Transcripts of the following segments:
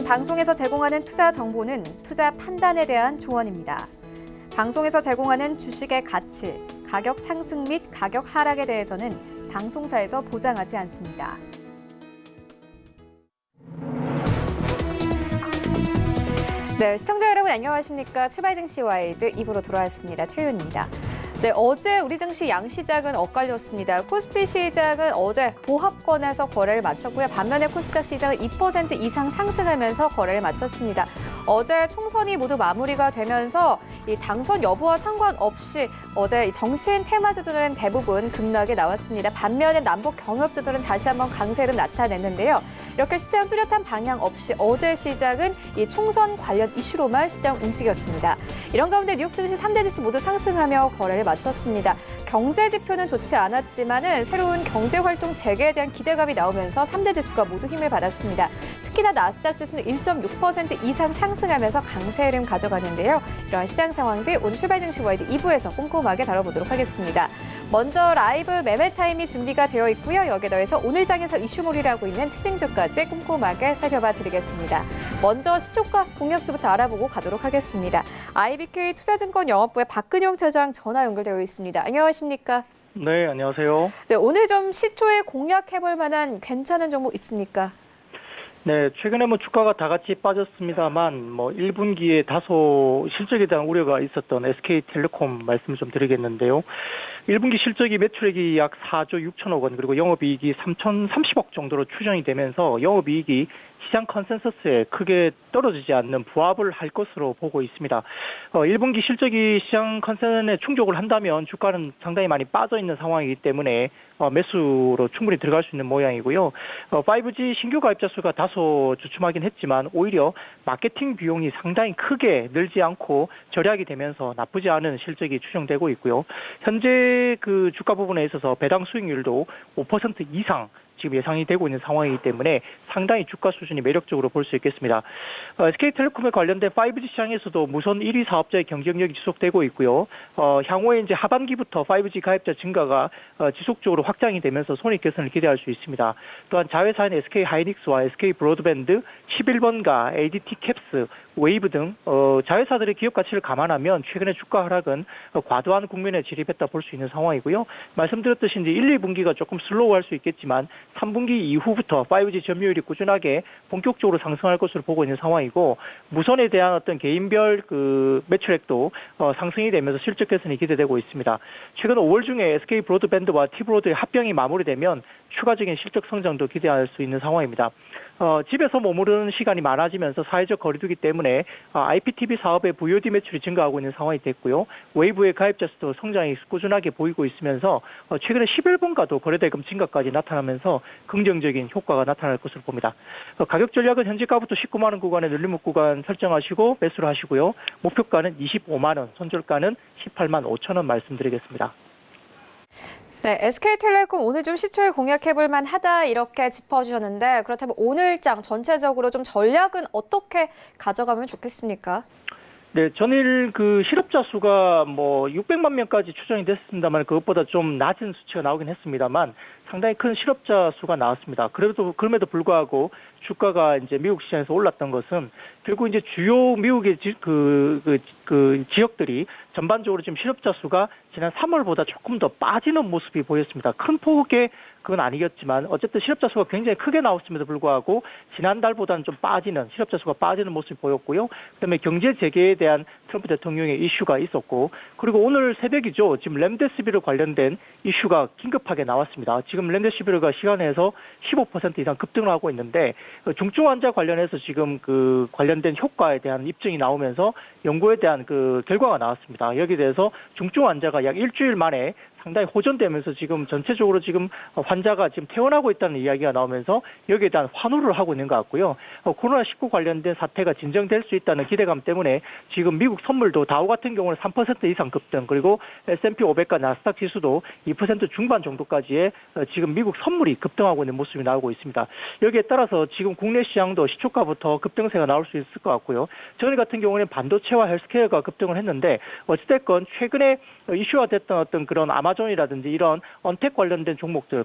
방송에서 제공하는 투자 정보는 투자 판단에 대한 조언입니다. 방송에서 제공하는 주식의 가치, 가격 상승 및 가격 하락에 대해서는 방송사에서 보장하지 않습니다. 네, 시청자 여러분 안녕하십니까? 출발 증시 와이드 2부로 돌아왔습니다. 최윤입니다. 네, 어제 우리 증시 양시장은 엇갈렸습니다. 코스피 시장은 어제 보합권에서 거래를 마쳤고요. 반면에 코스닥 시장은 2% 이상 상승하면서 거래를 마쳤습니다. 어제 총선이 모두 마무리가 되면서 이 당선 여부와 상관없이 어제 정치인 테마주들은 대부분 급락이 나왔습니다. 반면에 남북 경협주들은 다시 한번 강세를 나타냈는데요. 이렇게 시장 뚜렷한 방향 없이 어제 시장은 이 총선 관련 이슈로만 시장 움직였습니다. 이런 가운데 뉴욕 증시 3대 지수 모두 상승하며 거래를 마쳤습니다. 경제 지표는 좋지 않았지만은 새로운 경제 활동 재개에 대한 기대감이 나오면서 3대 지수가 모두 힘을 받았습니다. 특히나 나스닥 지수는 1.6% 이상 상승하면서 강세 흐름 가져가는데요. 이러한 시장 상황들 오늘 출발 증시 와이드 2부에서 꼼꼼하게 다뤄보도록 하겠습니다. 먼저 라이브 매매 타임이 준비가 되어 있고요. 여기에 더해서 오늘 장에서 이슈몰이를 하고 있는 특징주까지 꼼꼼하게 살펴봐 드리겠습니다. 먼저 시초가 공략주부터 알아보고 가도록 하겠습니다. IBK 투자증권 영업부의 박근용 차장 전화 연결되어 있습니다. 안녕하십니까? 네, 안녕하세요. 네, 오늘 좀 시초에 공략해볼 만한 괜찮은 종목 있습니까? 네, 최근에 주가가 다 같이 빠졌습니다만 1분기에 다소 실적에 대한 우려가 있었던 SK텔레콤 말씀을 좀 드리겠는데요. 1분기 실적이 매출액이 약 4조 6천억 원, 그리고 영업이익이 3,030억 정도로 추정이 되면서 영업이익이 시장 컨센서스에 크게 떨어지지 않는 부합을 할 것으로 보고 있습니다. 1분기 실적이 시장 컨센서스에 충족을 한다면 주가는 상당히 많이 빠져 있는 상황이기 때문에 매수로 충분히 들어갈 수 있는 모양이고요. 5G 신규 가입자 수가 다소 주춤하긴 했지만 오히려 마케팅 비용이 상당히 크게 늘지 않고 절약이 되면서 나쁘지 않은 실적이 추정되고 있고요. 현재 그 주가 부분에 있어서 배당 수익률도 5% 이상 지금 예상이 되고 있는 상황이기 때문에 상당히 주가 수준이 매력적으로 볼 수 있겠습니다. SK텔레콤에 관련된 5G 시장에서도 무선 1위 사업자의 경쟁력이 지속되고 있고요. 향후에 이제 하반기부터 5G 가입자 증가가 지속적으로 확장이 되면서 손익 개선을 기대할 수 있습니다. 또한 자회사인 SK하이닉스와 SK브로드밴드, 11번가, ADT캡스, 웨이브 등 자회사들의 기업 가치를 감안하면 최근의 주가 하락은 과도한 국면에 진입했다 볼 수 있는 상황이고요. 말씀드렸듯이 이제 1, 2분기가 조금 슬로우할 수 있겠지만 3분기 이후부터 5G 점유율이 꾸준하게 본격적으로 상승할 것으로 보고 있는 상황이고, 무선에 대한 어떤 개인별 그 매출액도 상승이 되면서 실적 개선이 기대되고 있습니다. 최근 5월 중에 SK브로드밴드와 T브로드의 합병이 마무리되면 추가적인 실적 성장도 기대할 수 있는 상황입니다. 집에서 머무르는 시간이 많아지면서 사회적 거리두기 때문에 IPTV 사업의 VOD 매출이 증가하고 있는 상황이 됐고요. 웨이브의 가입자 수도 성장이 꾸준하게 보이고 있으면서 최근에 11번가도 거래대금 증가까지 나타나면서 긍정적인 효과가 나타날 것으로 봅니다. 가격 전략은 현재가부터 19만 원 구간에 늘림목 구간 설정하시고 매수를 하시고요. 목표가는 25만 원, 손절가는 18만 5천 원 말씀드리겠습니다. 네, SK텔레콤 오늘 좀 시초에 공략해볼 만하다 이렇게 짚어주셨는데, 그렇다면 오늘 장 전체적으로 좀 전략은 어떻게 가져가면 좋겠습니까? 네, 전일 그 실업자 수가 600만 명까지 추정이 됐습니다만 그것보다 좀 낮은 수치가 나오긴 했습니다만 상당히 큰 실업자 수가 나왔습니다. 그럼에도 불구하고 주가가 이제 미국 시장에서 올랐던 것은 결국 이제 주요 미국의 지역들이 전반적으로 지금 실업자 수가 지난 3월보다 조금 더 빠지는 모습이 보였습니다. 큰 폭의 그건 아니겠지만 어쨌든 실업자 수가 굉장히 크게 나왔음에도 불구하고 지난달보다는 좀 빠지는, 실업자 수가 빠지는 모습이 보였고요. 그다음에 경제 재개에 대한 트럼프 대통령의 이슈가 있었고, 그리고 오늘 새벽이죠. 지금 렘데시비르 관련된 이슈가 긴급하게 나왔습니다. 지금 렘데시비르가 시간에서 15% 이상 급등을 하고 있는데 중증 환자 관련해서 지금 그 관련된 효과에 대한 입증이 나오면서 연구에 대한 그 결과가 나왔습니다. 여기에 대해서 중증 환자가 약 일주일 만에 상당히 호전되면서 지금 전체적으로 지금 환자가 지금 퇴원하고 있다는 이야기가 나오면서 여기에 대한 환호를 하고 있는 것 같고요. 코로나19 관련된 사태가 진정될 수 있다는 기대감 때문에 지금 미국 선물도 다우 같은 경우는 3% 이상 급등, 그리고 S&P 500과 나스닥 지수도 2% 중반 정도까지의 지금 미국 선물이 급등하고 있는 모습이 나오고 있습니다. 여기에 따라서 지금 국내 시장도 시초가부터 급등세가 나올 수 있을 것 같고요. 전일 같은 경우는 반도체와 헬스케어가 급등을 했는데 어찌됐건 최근에 이슈화됐던 어떤 그런 아마존 아마존이라든지 이런 언택 관련된 종목들,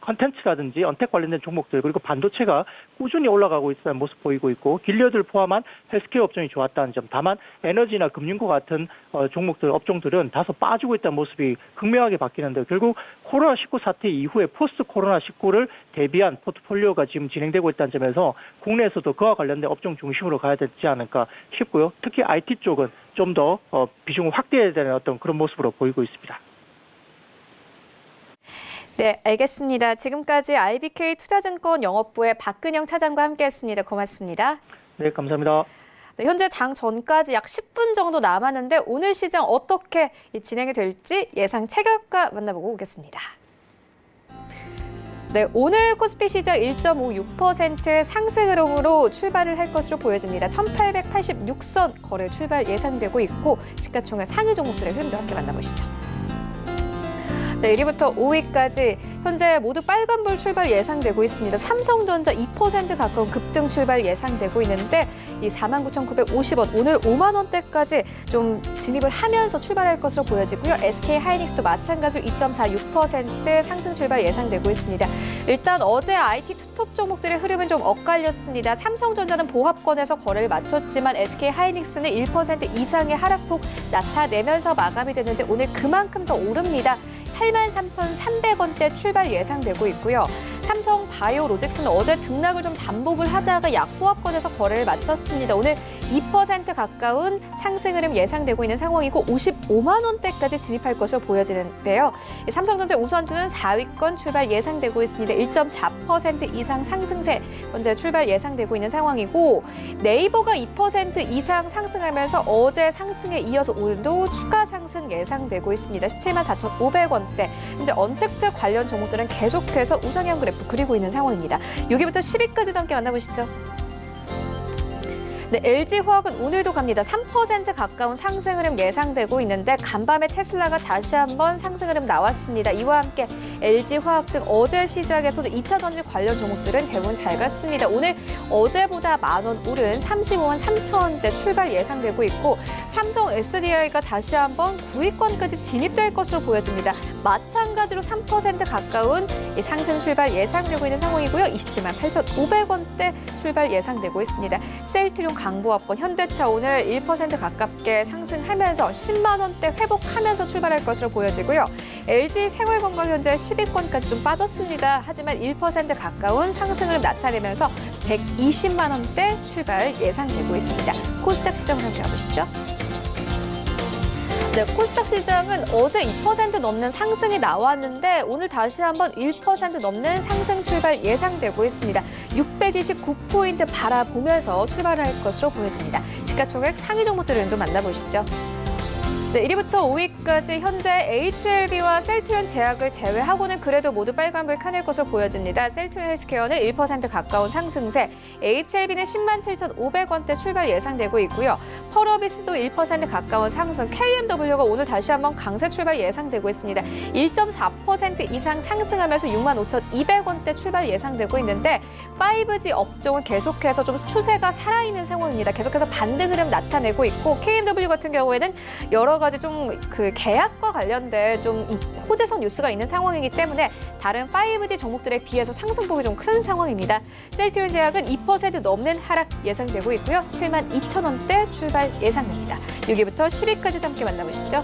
컨텐츠라든지 언택 관련된 종목들, 그리고 반도체가 꾸준히 올라가고 있다는 모습 보이고 있고, 길리어드를 포함한 헬스케어 업종이 좋았다는 점. 다만 에너지나 금융과 같은 종목들, 업종들은 다소 빠지고 있다는 모습이 극명하게 바뀌는데, 결국 코로나19 사태 이후에 포스트 코로나19를 대비한 포트폴리오가 지금 진행되고 있다는 점에서 국내에서도 그와 관련된 업종 중심으로 가야 되지 않을까 싶고요. 특히 IT 쪽은 좀 더 비중을 확대해야 되는 어떤 그런 모습으로 보이고 있습니다. 네, 알겠습니다. 지금까지 IBK 투자증권 영업부의 박근영 차장과 함께했습니다. 고맙습니다. 네, 감사합니다. 네, 현재 장 전까지 약 10분 정도 남았는데 오늘 시장 어떻게 진행이 될지 예상 체결가 만나보고 오겠습니다. 네, 오늘 코스피 시장 1.56% 상승 흐름으로 출발을 할 것으로 보여집니다. 1886선 거래 출발 예상되고 있고, 시가총액 상위 종목들의 흐름도 함께 만나보시죠. 네, 1위부터 5위까지 현재 모두 빨간불 출발 예상되고 있습니다. 삼성전자 2% 가까운 급등 출발 예상되고 있는데, 이 49,950원, 오늘 5만 원대까지 좀 진입을 하면서 출발할 것으로 보여지고요. SK 하이닉스도 마찬가지로 2.46% 상승 출발 예상되고 있습니다. 일단 어제 IT 투톱 종목들의 흐름은 좀 엇갈렸습니다. 삼성전자는 보합권에서 거래를 마쳤지만 SK 하이닉스는 1% 이상의 하락폭 나타내면서 마감이 됐는데 오늘 그만큼 더 오릅니다. 83,300원대 출발 예상되고 있고요. 삼성 바이오로직스는 어제 등락을 좀 반복을 하다가 약보합권에서 거래를 마쳤습니다. 오늘 2% 가까운 상승 흐름 예상되고 있는 상황이고 55만 원대까지 진입할 것으로 보여지는데요. 삼성전자 우선주는 4위권 출발 예상되고 있습니다. 1.4% 이상 상승세 현재 출발 예상되고 있는 상황이고, 네이버가 2% 이상 상승하면서 어제 상승에 이어서 오늘도 추가 상승 예상되고 있습니다. 17만 4,500원대. 이제 언택트 관련 종목들은 계속해서 우상향 그래프 그리고 있는 상황입니다. 6위부터 10위까지도 함께 만나보시죠. 네, LG화학은 오늘도 갑니다. 3% 가까운 상승 흐름 예상되고 있는데 간밤에 테슬라가 다시 한번 상승 흐름 나왔습니다. 이와 함께 LG화학 등 어제 시장에서도 2차 전지 관련 종목들은 대부분 잘 갔습니다. 오늘 어제보다 만원 오른 35만 3천 원대 출발 예상되고 있고, 삼성 SDI가 다시 한번 9위권까지 진입될 것으로 보여집니다. 마찬가지로 3% 가까운 상승 출발 예상되고 있는 상황이고요. 27만 8,500원대 출발 예상되고 있습니다. 셀트리온 강보합권, 현대차 오늘 1% 가깝게 상승하면서 10만 원대 회복하면서 출발할 것으로 보여지고요. LG 생활건강 현재 10위권까지 좀 빠졌습니다. 하지만 1% 가까운 상승을 나타내면서 120만 원대 출발 예상되고 있습니다. 코스닥 시장을 한번 보시죠. 네, 코스닥 시장은 어제 2% 넘는 상승이 나왔는데 오늘 다시 한번 1% 넘는 상승 출발 예상되고 있습니다. 629포인트 바라보면서 출발할 것으로 보여집니다. 시가총액 상위 종목들을 좀 만나보시죠. 네, 1위부터 5위까지 현재 HLB와 셀트리온 제약을 제외하고는 그래도 모두 빨간불 켜낼 것으로 보여집니다. 셀트리온 헬스케어는 1% 가까운 상승세, HLB는 10만 7,500원대 출발 예상되고 있고요. 펄어비스도 1% 가까운 상승, KMW가 오늘 다시 한번 강세 출발 예상되고 있습니다. 1.4% 이상 상승하면서 6만 5,200원대 출발 예상되고 있는데 5G 업종은 계속해서 좀 추세가 살아있는 상황입니다. 계속해서 반등 흐름 나타내고 있고, KMW 같은 경우에는 여러 가지 좀 그 계약과 관련된 좀 호재성 뉴스가 있는 상황이기 때문에 다른 5G 종목들에 비해서 상승폭이 좀 큰 상황입니다. 셀트리온 제약은 2% 넘는 하락 예상되고 있고요. 7만 2천 원대 출발 예상됩니다. 6위부터 10위까지 함께 만나보시죠.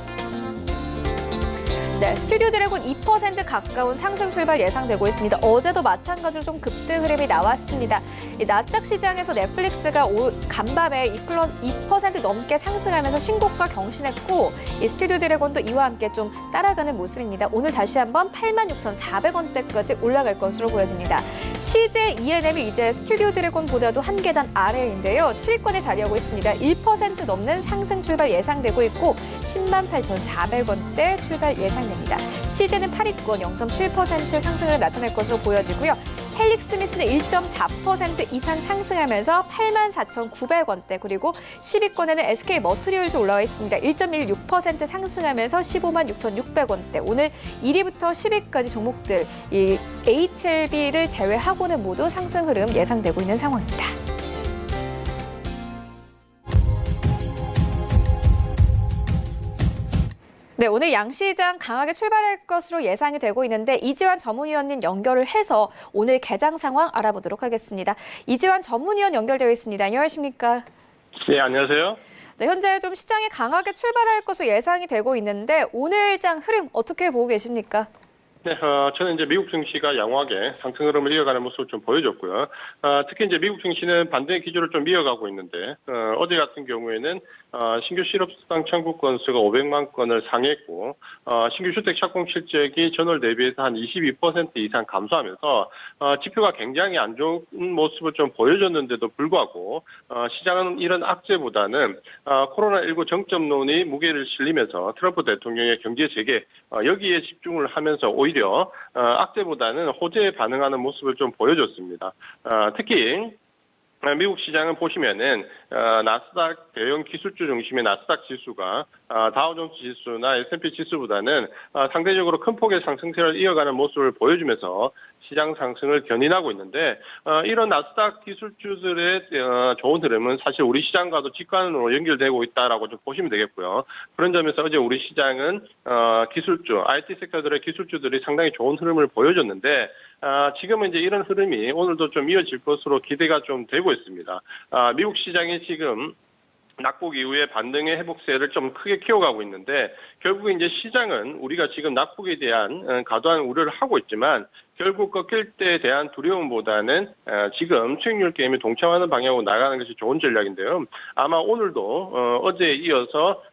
네, 스튜디오 드래곤 2% 가까운 상승 출발 예상되고 있습니다. 어제도 마찬가지로 좀 급등 흐름이 나왔습니다. 이 나스닥 시장에서 넷플릭스가 간밤에 2% 넘게 상승하면서 신고가 경신했고, 이 스튜디오 드래곤도 이와 함께 좀 따라가는 모습입니다. 오늘 다시 한번 86,400원대까지 올라갈 것으로 보여집니다. CJ ENM이 이제 스튜디오 드래곤보다도 한 계단 아래인데요. 7위권에 자리하고 있습니다. 1% 넘는 상승 출발 예상되고 있고 10만 8,400원대 출발 예상됩니다. CJ는 8위권 0.7% 상승을 나타낼 것으로 보여지고요. 헬릭스미스는 1.4% 이상 상승하면서 84,900원대, 그리고 10위권에는 SK머트리얼즈 올라와 있습니다. 1.16% 상승하면서 15만 6,600원대. 오늘 1위부터 10위까지 종목들, 이 HLB를 제외하고는 모두 상승 흐름 예상되고 있는 상황입니다. 네, 오늘 양시장 강하게 출발할 것으로 예상이 되고 있는데 이지환 전문위원님 연결을 해서 오늘 개장 상황 알아보도록 하겠습니다. 이지환 전문위원 연결되어 있습니다. 안녕하십니까? 네, 안녕하세요. 네, 현재 좀 시장이 강하게 출발할 것으로 예상이 되고 있는데 오늘 장 흐름 어떻게 보고 계십니까? 네, 저는 이제 미국 증시가 양호하게 상승 흐름을 이어가는 모습을 좀 보여줬고요. 특히 이제 미국 증시는 반등의 기조를 좀 이어가고 있는데, 어제 같은 경우에는, 신규 실업수당 청구 건수가 500만 건을 상회했고, 신규 주택 착공 실적이 전월 대비해서 한 22% 이상 감소하면서, 지표가 굉장히 안 좋은 모습을 좀 보여줬는데도 불구하고, 시장은 이런 악재보다는, 코로나19 정점론이 무게를 실리면서 트럼프 대통령의 경제 재개, 여기에 집중을 하면서 오히려 악재보다는 호재에 반응하는 모습을 좀 보여줬습니다. 특히 미국 시장은 보시면은 나스닥 대형 기술주 중심의 나스닥 지수가 다우존스 지수나 S&P 지수보다는 상대적으로 큰 폭의 상승세를 이어가는 모습을 보여주면서 시장 상승을 견인하고 있는데 이런 나스닥 기술주들의 좋은 흐름은 사실 우리 시장과도 직관으로 연결되고 있다라고 좀 보시면 되겠고요. 그런 점에서 어제 우리 시장은 기술주, IT 섹터들의 기술주들이 상당히 좋은 흐름을 보여줬는데 지금은 이제 이런 흐름이 오늘도 좀 이어질 것으로 기대가 좀 되고 있습니다. 미국 시장이 지금 낙폭 이후에 반등의 회복세를 좀 크게 키워가고 있는데 결국 이제 시장은 우리가 지금 낙폭에 대한 과도한 우려를 하고 있지만 결국 꺾일 때에 대한 두려움보다는 지금 수익률 게임에 동참하는 방향으로 나가는 것이 좋은 전략인데요. 아마 오늘도 어제에 이어서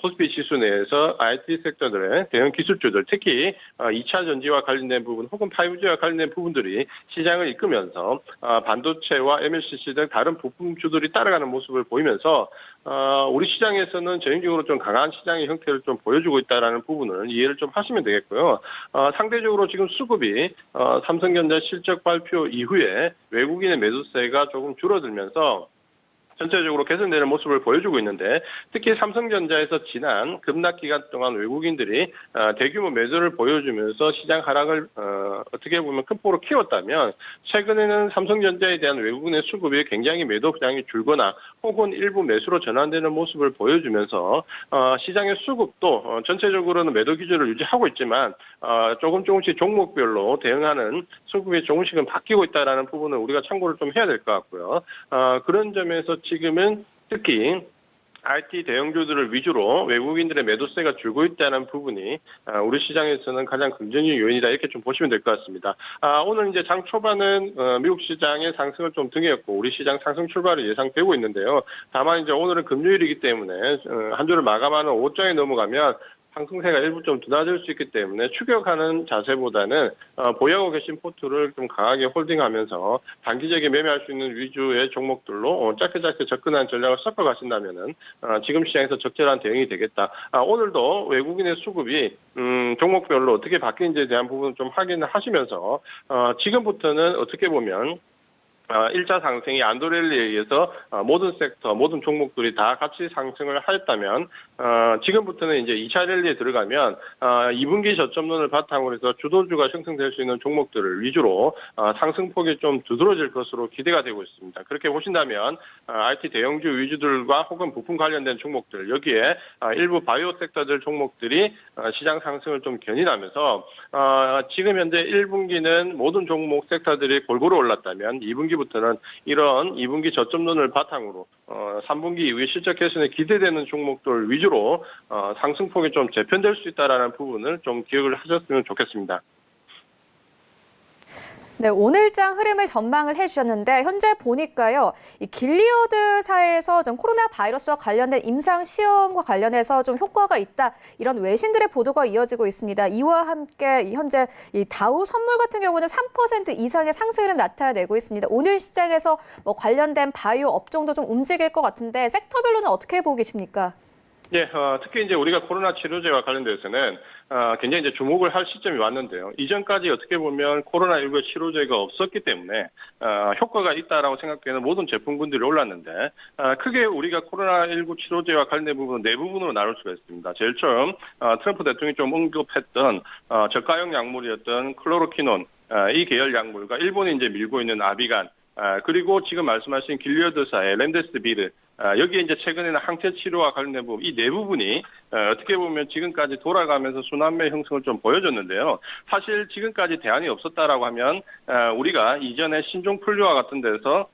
코스피 지수 내에서 IT 섹터들의 대형 기술주들, 특히 2차 전지와 관련된 부분 혹은 5G와 관련된 부분들이 시장을 이끌면서 반도체와 MLCC 등 다른 부품주들이 따라가는 모습을 보이면서 우리 시장에서는 전형적으로 좀 강한 시장의 형태를 좀 보여주고 있다는 부분을 이해를 좀 하시면 되겠고요. 상대적으로 지금 수급이 삼성전자 실적 발표 이후에 외국인의 매수세가 조금 줄어들면서 전체적으로 개선되는 모습을 보여주고 있는데 특히 삼성전자에서 지난 급락 기간 동안 외국인들이 대규모 매수를 보여주면서 시장 하락을 어떻게 보면 큰 폭으로 키웠다면 최근에는 삼성전자에 대한 외국인의 수급이 굉장히 매도 부양이 줄거나 혹은 일부 매수로 전환되는 모습을 보여주면서 시장의 수급도 전체적으로는 매도 기조를 유지하고 있지만 조금씩 종목별로 대응하는 수급이 조금씩은 바뀌고 있다는 부분을 우리가 참고를 좀 해야 될 것 같고요. 그런 점에서 지금은 특히 IT 대형주들을 위주로 외국인들의 매도세가 줄고 있다는 부분이 우리 시장에서는 가장 긍정적인 요인이다 이렇게 좀 보시면 될 것 같습니다. 오늘 이제 장 초반은 미국 시장의 상승을 좀 등에었고 우리 시장 상승 출발이 예상되고 있는데요. 다만 이제 오늘은 금요일이기 때문에 한 주를 마감하는 5장에 넘어가면 상승세가 일부 좀 둔화될 수 있기 때문에 추격하는 자세보다는 보유하고 계신 포트를 좀 강하게 홀딩하면서 단기적에 매매할 수 있는 위주의 종목들로 짧게 접근하는 전략을 섞어 가신다면은 지금 시장에서 적절한 대응이 되겠다. 오늘도 외국인의 수급이 종목별로 어떻게 바뀌는지에 대한 부분을 좀 확인을 하시면서 지금부터는 어떻게 보면 1차 상승이 안도렐리에 의해서 모든 섹터, 모든 종목들이 다 같이 상승을 하였다면 지금부터는 이제 2차 랠리에 들어가면 2분기 저점론을 바탕으로 해서 주도주가 형성될 수 있는 종목들을 위주로 상승폭이 좀 두드러질 것으로 기대가 되고 있습니다. 그렇게 보신다면 IT 대형주 위주들과 혹은 부품 관련된 종목들 여기에 일부 바이오 섹터들 종목들이 시장 상승을 좀 견인하면서 지금 현재 1분기는 모든 종목 섹터들이 골고루 올랐다면 2분기부터는 이런 2분기 저점론을 바탕으로 3분기 이후에 실적 개선에 기대되는 종목들 위주로 상승폭이 좀 재편될 수 있다는 부분을 좀 기억을 하셨으면 좋겠습니다. 네, 오늘장 흐름을 전망을 해주셨는데 현재 보니까요, 이 길리어드사에서 좀 코로나 바이러스와 관련된 임상 시험과 관련해서 좀 효과가 있다 이런 외신들의 보도가 이어지고 있습니다. 이와 함께 현재 이 다우 선물 같은 경우는 3% 이상의 상승을 나타내고 있습니다. 오늘 시장에서 뭐 관련된 바이오 업종도 좀 움직일 것 같은데 섹터별로는 어떻게 보고 계십니까? 예, 특히 이제 우리가 코로나 치료제와 관련돼서는 굉장히 이제 주목을 할 시점이 왔는데요. 이전까지 어떻게 보면 코로나19 치료제가 없었기 때문에 효과가 있다라고 생각되는 모든 제품군들이 올랐는데 크게 우리가 코로나19 치료제와 관련된 부분은 네 부분으로 나눌 수가 있습니다. 제일 처음 트럼프 대통령이 좀 언급했던 저가형 약물이었던 클로로퀴논 이 계열 약물과 일본이 이제 밀고 있는 아비간 그리고 지금 말씀하신 길리어드사의 렘데스비르 여기에 이제 최근에는 항체 치료와 관련된 부분, 이 네 부분이 어떻게 보면 지금까지 돌아가면서 순환매 형성을 좀 보여줬는데요. 사실 지금까지 대안이 없었다라고 하면 우리가 이전에 신종플루와 같은 데서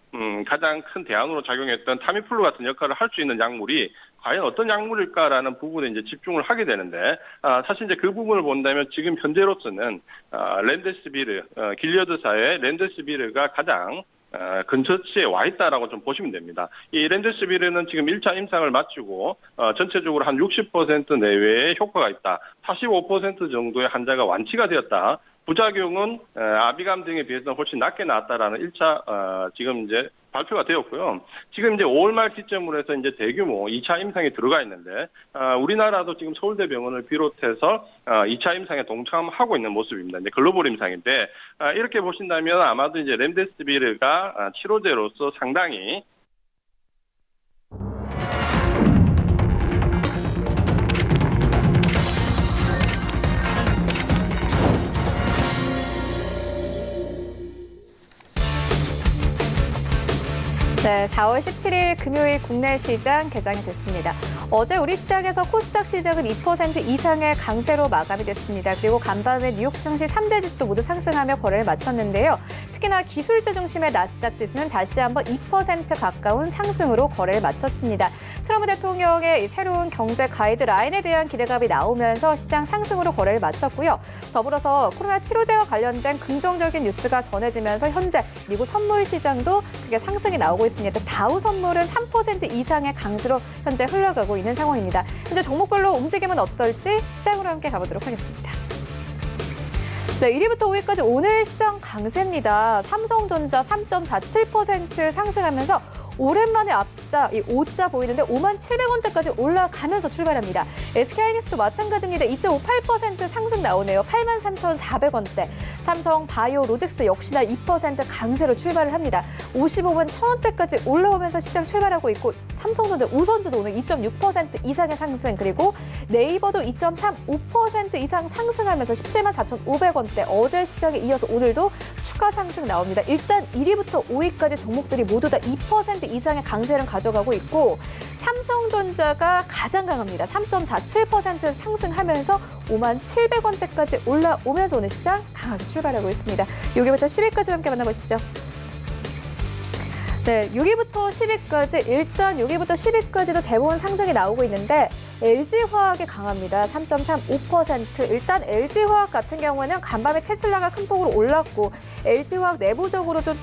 가장 큰 대안으로 작용했던 타미플루 같은 역할을 할 수 있는 약물이 과연 어떤 약물일까라는 부분에 이제 집중을 하게 되는데, 사실 이제 그 부분을 본다면 지금 현재로서는 렘데시비르, 길리어드사의 렘데시비르가 가장 근처치에 와 있다라고 좀 보시면 됩니다. 이 렘데시비르는 지금 1차 임상을 마치고 전체적으로 한 60% 내외의 효과가 있다. 45% 정도의 환자가 완치가 되었다. 부작용은 아비감 등에 비해서는 훨씬 낮게 나왔다라는 1차 지금 이제 발표가 되었고요. 지금 이제 5월 말 기점으로 해서 이제 대규모 2차 임상에 들어가 있는데 우리나라도 지금 서울대병원을 비롯해서 2차 임상에 동참하고 있는 모습입니다. 이제 글로벌 임상인데 이렇게 보신다면 아마도 이제 렘데시비르가 치료제로서 상당히 네, 4월 17일 금요일 국내 시장 개장이 됐습니다. 어제 우리 시장에서 코스닥 시장은 2% 이상의 강세로 마감이 됐습니다. 그리고 간밤에 뉴욕 증시 3대 지수도 모두 상승하며 거래를 마쳤는데요. 특히나 기술주 중심의 나스닥 지수는 다시 한번 2% 가까운 상승으로 거래를 마쳤습니다. 트럼프 대통령의 새로운 경제 가이드라인에 대한 기대감이 나오면서 시장 상승으로 거래를 마쳤고요. 더불어서 코로나 치료제와 관련된 긍정적인 뉴스가 전해지면서 현재 미국 선물 시장도 크게 상승이 나오고 있습니다. 다우 선물은 3% 이상의 강세로 현재 흘러가고 있는 상황입니다. 현재 종목별로 움직임은 어떨지 시장으로 함께 가보도록 하겠습니다. 네, 1위부터 5위까지 오늘 시장 강세입니다. 삼성전자 3.47% 상승하면서 오랜만에 앞자, 이 5자 보이는데 57,700원대까지 올라가면서 출발합니다. SK하이닉스도 마찬가지입니다. 2.58% 상승 나오네요. 83,400원대. 삼성, 바이오, 로직스 역시나 2% 강세로 출발을 합니다. 551,000원대까지 올라오면서 시장 출발하고 있고 삼성전자 우선주도 오늘 2.6% 이상의 상승, 그리고 네이버도 2.35% 이상 상승하면서 174,500원대. 어제 시장에 이어서 오늘도 추가 상승 나옵니다. 일단 1위부터 5위까지 종목들이 모두 다 2% 이상의 강세를 가져가고 있고 삼성전자가 가장 강합니다. 3.47% 상승하면서 57,000원대까지 올라오면서 오늘 시장 강하게 출발하고 있습니다. 6위부터 10위까지 함께 만나보시죠. 네, 6위부터 10위까지 일단 6위부터 10위까지도 대부분 상승이 나오고 있는데 LG화학이 강합니다. 3.35%. 일단 LG화학 같은 경우에는 간밤에 테슬라가 큰 폭으로 올랐고 LG화학 내부적으로 좀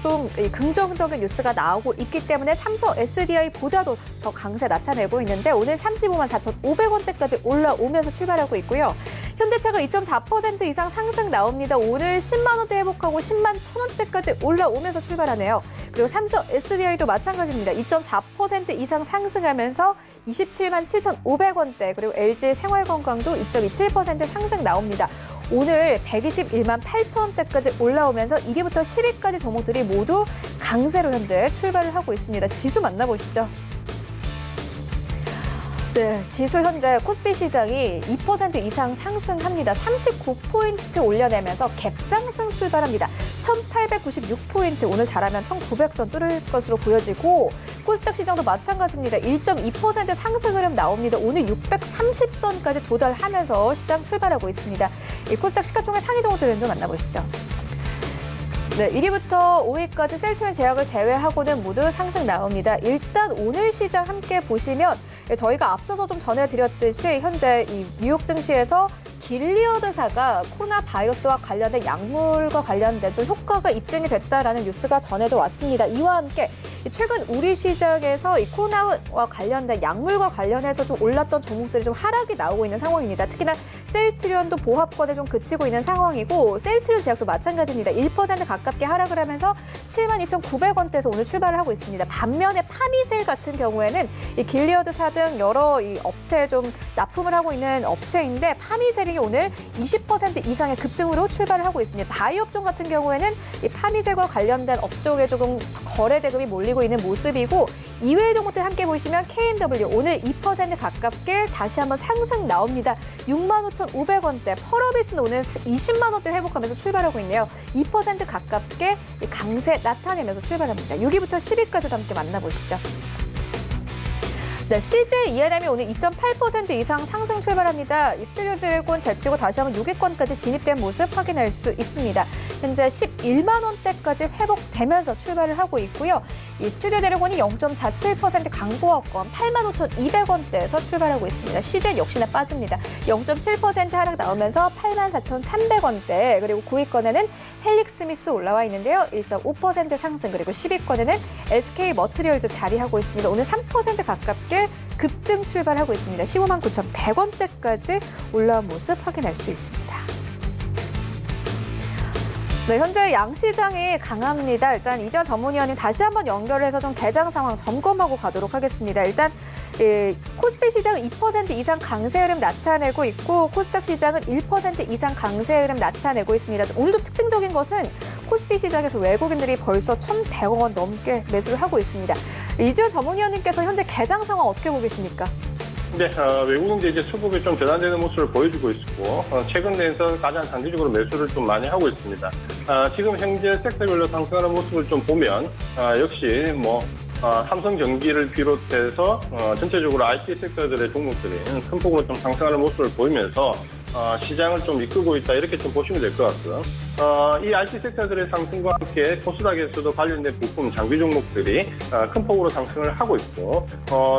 긍정적인 뉴스가 나오고 있기 때문에 삼성 SDI보다도 더 강세 나타내고 있는데 오늘 354,500원대까지 올라오면서 출발하고 있고요. 현대차가 2.4% 이상 상승 나옵니다. 오늘 10만 원대 회복하고 10만 1,000원대까지 올라오면서 출발하네요. 그리고 삼성 SDI도 마찬가지입니다. 2.4% 이상 상승하면서 27만 7,500원대, 그리고 LG 생활건강도 2.27% 상승 나옵니다. 오늘 121만 8,000원대까지 올라오면서 1위부터 10위까지 종목들이 모두 강세로 현재 출발을 하고 있습니다. 지수 만나보시죠. 네, 지수 현재 코스피 시장이 2% 이상 상승합니다. 39포인트 올려내면서 갭상승 출발합니다. 1,896포인트, 오늘 잘하면 1,900선 뚫을 것으로 보여지고 코스닥 시장도 마찬가지입니다. 1.2% 상승 흐름 나옵니다. 오늘 630선까지 도달하면서 시장 출발하고 있습니다. 이 코스닥 시가총액 상위 종목들 좀 만나보시죠. 네, 1위부터 5위까지 셀트리온 제약을 제외하고는 모두 상승 나옵니다. 일단 오늘 시장 함께 보시면 저희가 앞서서 좀 전해드렸듯이 현재 이 뉴욕 증시에서 길리어드사가 코로나 바이러스와 관련된 약물과 관련된 좀 효과가 입증이 됐다라는 뉴스가 전해져 왔습니다. 이와 함께 최근 우리 시장에서 이 코로나와 관련된 약물과 관련해서 좀 올랐던 종목들이 좀 하락이 나오고 있는 상황입니다. 특히나 셀트리온도 보합권에 좀 그치고 있는 상황이고 셀트리온 제약도 마찬가지입니다. 1% 가깝게 하락을 하면서 72,900원대에서 오늘 출발을 하고 있습니다. 반면에 파미셀 같은 경우에는 이 길리어드사 등 여러 이 업체에 좀 납품을 하고 있는 업체인데 파미셀이 오늘 20% 이상의 급등으로 출발을 하고 있습니다. 바이오 업종 같은 경우에는 이 파미셀과 관련된 업종에 조금 거래 대금이 몰리고 있는 모습이고 이외의 종목들 함께 보시면 K&W 오늘 2% 가깝게 다시 한번 상승 나옵니다. 65,500원대, 펄어비스는 오늘 20만 원대 회복하면서 출발하고 있네요. 2% 가깝게 강세 나타내면서 출발합니다. 6위부터 10위까지도 함께 만나보시죠. 네, CJ E&M이 오늘 2.8% 이상 상승 출발합니다. 이 스튜디오 드래곤 제치고 다시 한번 6위권까지 진입된 모습 확인할 수 있습니다. 현재 11만 원대까지 회복되면서 출발을 하고 있고요. 이 스튜디오 드래곤이 0.47% 강보합권 85,200원대에서 출발하고 있습니다. CJ 역시나 빠집니다. 0.7% 하락 나오면서 84,300원대, 그리고 9위권에는 헬릭스미스 올라와 있는데요. 1.5% 상승, 그리고 10위권에는 SK 머트리얼즈 자리하고 있습니다. 오늘 3% 가깝게 급등 출발하고 있습니다. 15만 9,100원대까지 올라온 모습 확인할 수 있습니다. 네, 현재 양시장이 강합니다. 일단 이재원 전문위원님 다시 한번 연결해서 좀 대장 상황 점검하고 가도록 하겠습니다. 일단 코스피 시장은 2% 이상 강세 흐름 나타내고 있고 코스닥 시장은 1% 이상 강세 흐름 나타내고 있습니다. 오늘 좀 특징적인 것은 코스피 시장에서 외국인들이 벌써 1,100억 원 넘게 매수를 하고 있습니다. 이재원 전문위원님께서 현재 개장 상황 어떻게 보고 계십니까? 네, 외국인들 이제 수급이 좀 전환되는 모습을 보여주고 있고, 최근 내에서 가장 단기적으로 매수를 좀 많이 하고 있습니다. 지금 현재 섹터별로 상승하는 모습을 좀 보면, 역시 삼성전기를 비롯해서 전체적으로 IT 섹터들의 종목들이 큰 폭으로 좀 상승하는 모습을 보이면서 시장을 좀 이끌고 있다, 이렇게 좀 보시면 될 것 같고요. 이 IT 섹터들의 상승과 함께 코스닥에서도 관련된 부품, 장비 종목들이 큰 폭으로 상승을 하고 있고,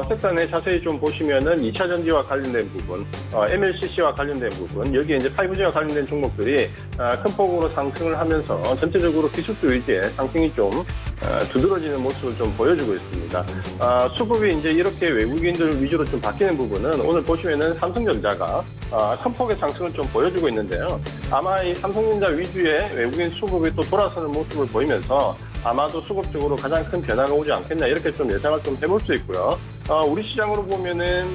섹터 내 자세히 좀 보시면은 2차 전지와 관련된 부분, MLCC와 관련된 부분, 여기에 이제 5G와 관련된 종목들이 큰 폭으로 상승을 하면서 전체적으로 기술주 위주의 상승이 좀 두드러지는 모습을 좀 보여주고 있습니다. 수급이 이제 이렇게 외국인들 위주로 좀 바뀌는 부분은 오늘 보시면은 삼성전자가 큰 폭의 상승을 좀 보여주고 있는데요. 아마 이 삼성전자 위주의 외국인 수급이 또 돌아서는 모습을 보이면서 아마도 수급적으로 가장 큰 변화가 오지 않겠나, 이렇게 좀 예상을 좀 해볼 수 있고요. 우리 시장으로 보면은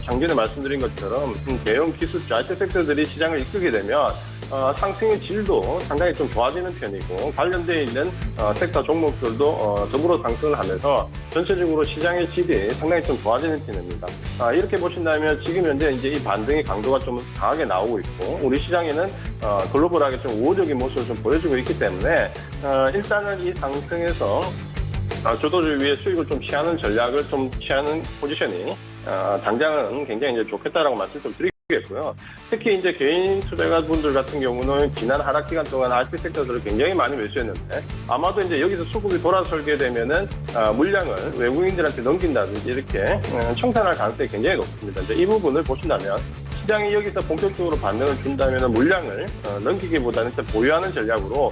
작년에 말씀드린 것처럼 대형 기술주 IT 섹터들이 시장을 이끌게 되면 상승의 질도 상당히 좀 좋아지는 편이고, 관련되어 있는 섹터 종목들도 더불어 상승을 하면서 전체적으로 시장의 질이 상당히 좀 좋아지는 편입니다. 이렇게 보신다면 지금 현재 이제 이 반등의 강도가 좀 강하게 나오고 있고, 우리 시장에는 글로벌하게 좀 우호적인 모습을 좀 보여주고 있기 때문에 일단은 이 상승에서 주도주를 위해 수익을 좀 취하는 전략을 좀 취하는 포지션이 당장은 굉장히 이제 좋겠다라고 말씀 좀 드리겠고요. 특히 이제 개인 투자가분들 같은 경우는 지난 하락 기간 동안 IT 섹터들을 굉장히 많이 매수했는데, 아마도 이제 여기서 수급이 돌아설게 되면은 물량을 외국인들한테 넘긴다든지 이렇게 청산할 가능성이 굉장히 높습니다. 이제 이 부분을 보신다면 시장이 여기서 본격적으로 반등을 준다면 물량을 넘기기보다는 보유하는 전략으로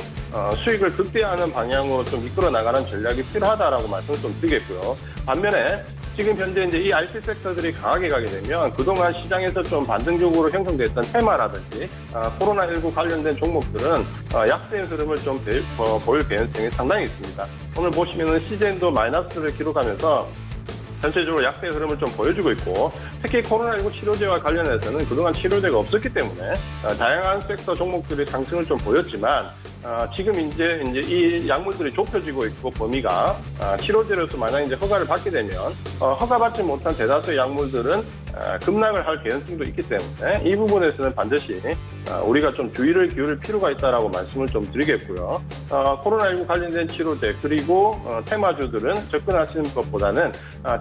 수익을 극대화하는 방향으로 좀 이끌어 나가는 전략이 필요하다라고 말씀을 좀 드리겠고요. 반면에 지금 현재 이제 이 IT 섹터들이 강하게 가게 되면 그동안 시장에서 좀 반등적으로 형성됐던 테마라든지 코로나19 관련된 종목들은 약세의 흐름을 좀 보일 가능성이 상당히 있습니다. 오늘 보시면은 CJ도 마이너스를 기록하면서 전체적으로 약세 흐름을 좀 보여주고 있고, 특히 코로나19 치료제와 관련해서는 그동안 치료제가 없었기 때문에 다양한 sek터 종목들이 상승을 좀 보였지만, 지금 이제 이 약물들이 좁혀지고 있고 범위가 치료제로서 만약 이제 허가를 받게 되면 허가받지 못한 대다수의 약물들은 급락을 할 개연성도 있기 때문에 이 부분에서는 반드시 우리가 좀 주의를 기울일 필요가 있다라고 말씀을 좀 드리겠고요. 코로나19 관련된 치료제 그리고 테마주들은 접근하시는 것보다는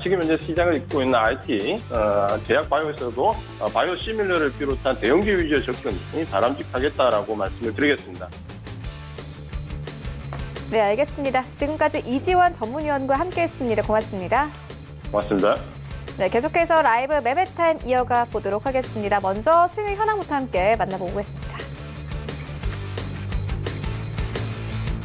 지금 현재 시장을 이끌고 있는 IT, 제약 바이오에서도 바이오 시밀러를 비롯한 대형주 위주의 접근이 바람직하겠다라고 말씀을 드리겠습니다. 네, 알겠습니다. 지금까지 이지원 전문위원과 함께했습니다. 고맙습니다. 고맙습니다. 네, 계속해서 라이브 매매타임 이어가 보도록 하겠습니다. 먼저 수익 현황부터 함께 만나보겠습니다.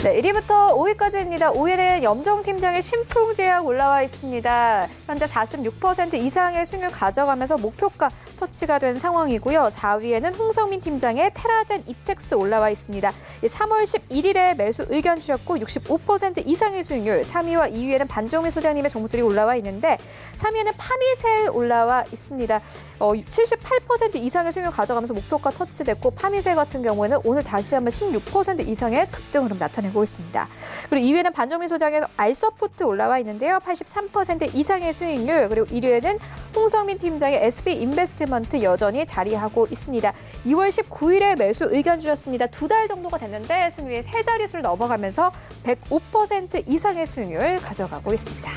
네, 1위부터 5위까지입니다. 5위는 염정팀장의 신풍제약 올라와 있습니다. 현재 46% 이상의 수익을 가져가면서 목표가 터치가 된 상황이고요. 4위에는 홍성민 팀장의 테라젠 이텍스 올라와 있습니다. 3월 11일에 매수 의견 주셨고 65% 이상의 수익률, 3위와 2위에는 반종민 소장님의 종목들이 올라와 있는데 3위에는 파미셀 올라와 있습니다. 78% 이상의 수익률 가져가면서 목표가 터치됐고, 파미셀 같은 경우에는 오늘 다시 한번 16% 이상의 급등 흐름 나타내고 있습니다. 그리고 2위에는 반종민 소장의 알서포트 올라와 있는데요. 83% 이상의 수익률, 그리고 1위에는 홍성민 팀장의 SB인베스트먼트 여전히 자리하고 있습니다. 2월 19일에 매수 의견 주셨습니다. 2달 정도가 됐는데 수익률이 세 자릿수를 넘어가면서 105% 이상의 수익률 가져가고 있습니다.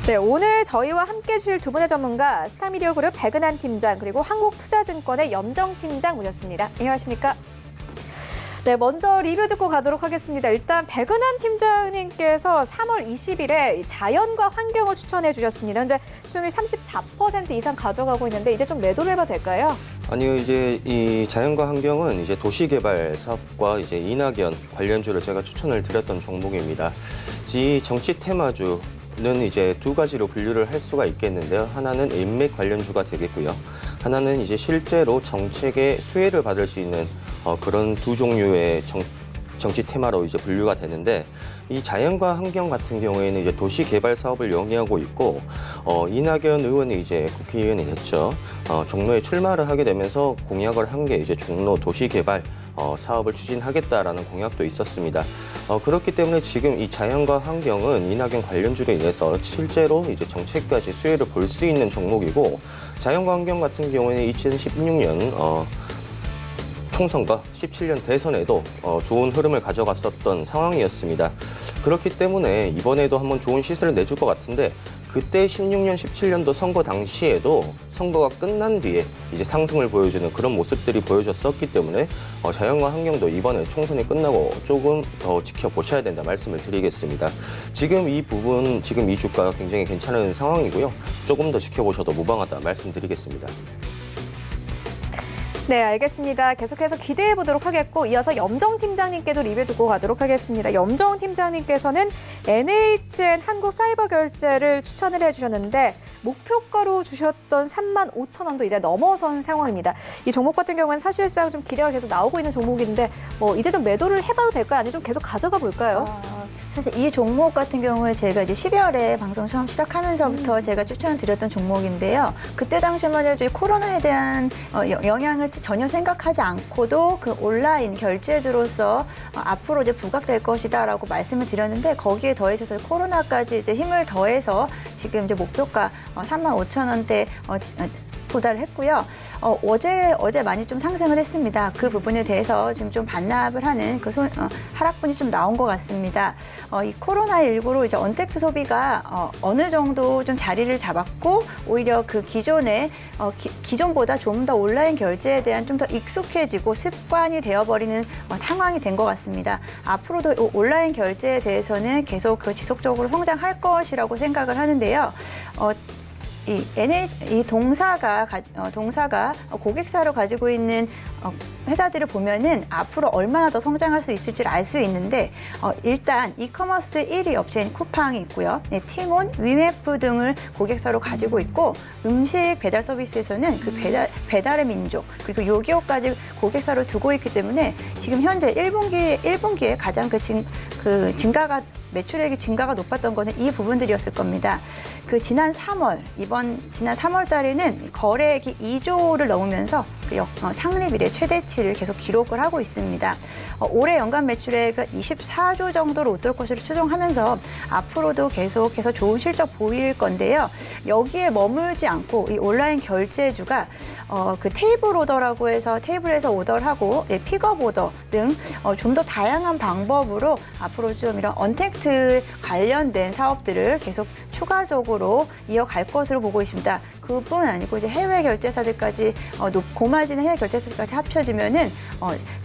네, 오늘 저희와 함께해 주실 두 분의 전문가 스타미디어 그룹 백은한 팀장 그리고 한국투자증권의 염정 팀장 모셨습니다. 안녕하십니까? 네, 먼저 리뷰 듣고 가도록 하겠습니다. 일단 백은한 팀장님께서 3월 20일에 자연과 환경을 추천해 주셨습니다. 현재 수익률 34% 이상 가져가고 있는데 이제 좀 매도를 해봐도 될까요? 아니요, 이제 이 자연과 환경은 이제 도시개발 사업과 이제 이낙연 관련주를 제가 추천을 드렸던 종목입니다. 이 정치 테마주는 이제 두 가지로 분류를 할 수가 있겠는데요. 하나는 인맥 관련주가 되겠고요. 하나는 이제 실제로 정책의 수혜를 받을 수 있는 그런 두 종류의 정치 테마로 이제 분류가 되는데, 이 자연과 환경 같은 경우에는 이제 도시 개발 사업을 영위하고 있고, 이낙연 의원이 이제 국회의원이 됐죠. 종로에 출마를 하게 되면서 공약을 한 게 이제 종로 도시 개발 사업을 추진하겠다라는 공약도 있었습니다. 그렇기 때문에 지금 이 자연과 환경은 이낙연 관련주로 인해서 실제로 이제 정책까지 수혜를 볼 수 있는 종목이고, 자연과 환경 같은 경우에는 2016년 총선과 17년 대선에도 좋은 흐름을 가져갔었던 상황이었습니다. 그렇기 때문에 이번에도 한번 좋은 시세를 내줄 것 같은데, 그때 16년, 17년도 선거 당시에도 선거가 끝난 뒤에 이제 상승을 보여주는 그런 모습들이 보여졌었기 때문에 자연과 환경도 이번에 총선이 끝나고 조금 더 지켜보셔야 된다 말씀을 드리겠습니다. 지금 이 부분, 지금 이 주가가 굉장히 괜찮은 상황이고요. 조금 더 지켜보셔도 무방하다 말씀드리겠습니다. 네, 알겠습니다. 계속해서 기대해 보도록 하겠고, 이어서 염정 팀장님께도 리뷰 듣고 가도록 하겠습니다. 염정 팀장님께서는 NHN 한국사이버결제를 추천을 해주셨는데 목표가로 주셨던 35,000원도 이제 넘어선 상황입니다. 이 종목 같은 경우는 사실상 좀 기대가 계속 나오고 있는 종목인데 이제 좀 매도를 해봐도 될까요? 아니면 좀 계속 가져가 볼까요? 사실 이 종목 같은 경우에 제가 이제 12월에 방송 처음 시작하면서부터 제가 추천을 드렸던 종목인데요. 그때 당시만 해도 이 코로나에 대한 영향을 전혀 생각하지 않고도 그 온라인 결제주로서 앞으로 이제 부각될 것이다라고 말씀을 드렸는데, 거기에 더해져서 코로나까지 이제 힘을 더해서 지금 이제 목표가 35,000원대 도달을 했고요. 어제 많이 좀 상승을 했습니다. 그 부분에 대해서 지금 좀 반납을 하는 그 하락분이 좀 나온 것 같습니다. 이 코로나19로 이제 언택트 소비가 어느 정도 좀 자리를 잡았고, 오히려 그 기존보다 좀 더 온라인 결제에 대한 좀 더 익숙해지고 습관이 되어버리는 상황이 된 것 같습니다. 앞으로도 온라인 결제에 대해서는 계속 지속적으로 성장할 것이라고 생각을 하는데요. 이 동사가 고객사로 가지고 있는 회사들을 보면은 앞으로 얼마나 더 성장할 수 있을지를 알 수 있는데, 일단 이커머스 1위 업체인 쿠팡이 있고요. 티몬, 위메프 등을 고객사로 가지고 있고, 음식 배달 서비스에서는 그 배달의 민족, 그리고 요기요까지 고객사로 두고 있기 때문에 지금 현재 1분기에 가장 매출액이 증가가 높았던 거는 이 부분들이었을 겁니다. 지난 3월 달에는 거래액이 2조를 넘으면서 창립 이래 최대치를 계속 기록을 하고 있습니다. 올해 연간 매출액은 24조 정도로 웃돌 것으로 추정하면서 앞으로도 계속해서 좋은 실적 보일 건데요. 여기에 머물지 않고 이 온라인 결제주가 테이블 오더라고 해서 테이블에서 오더를 하고 픽업 오더 등 좀 더 다양한 방법으로 앞으로 좀 이런 언택트 관련된 사업들을 계속 추가적으로 이어갈 것으로 보고 있습니다. 그뿐 아니고 이제 해외 결제사들까지 고마진 해외 결제사들까지 합쳐지면은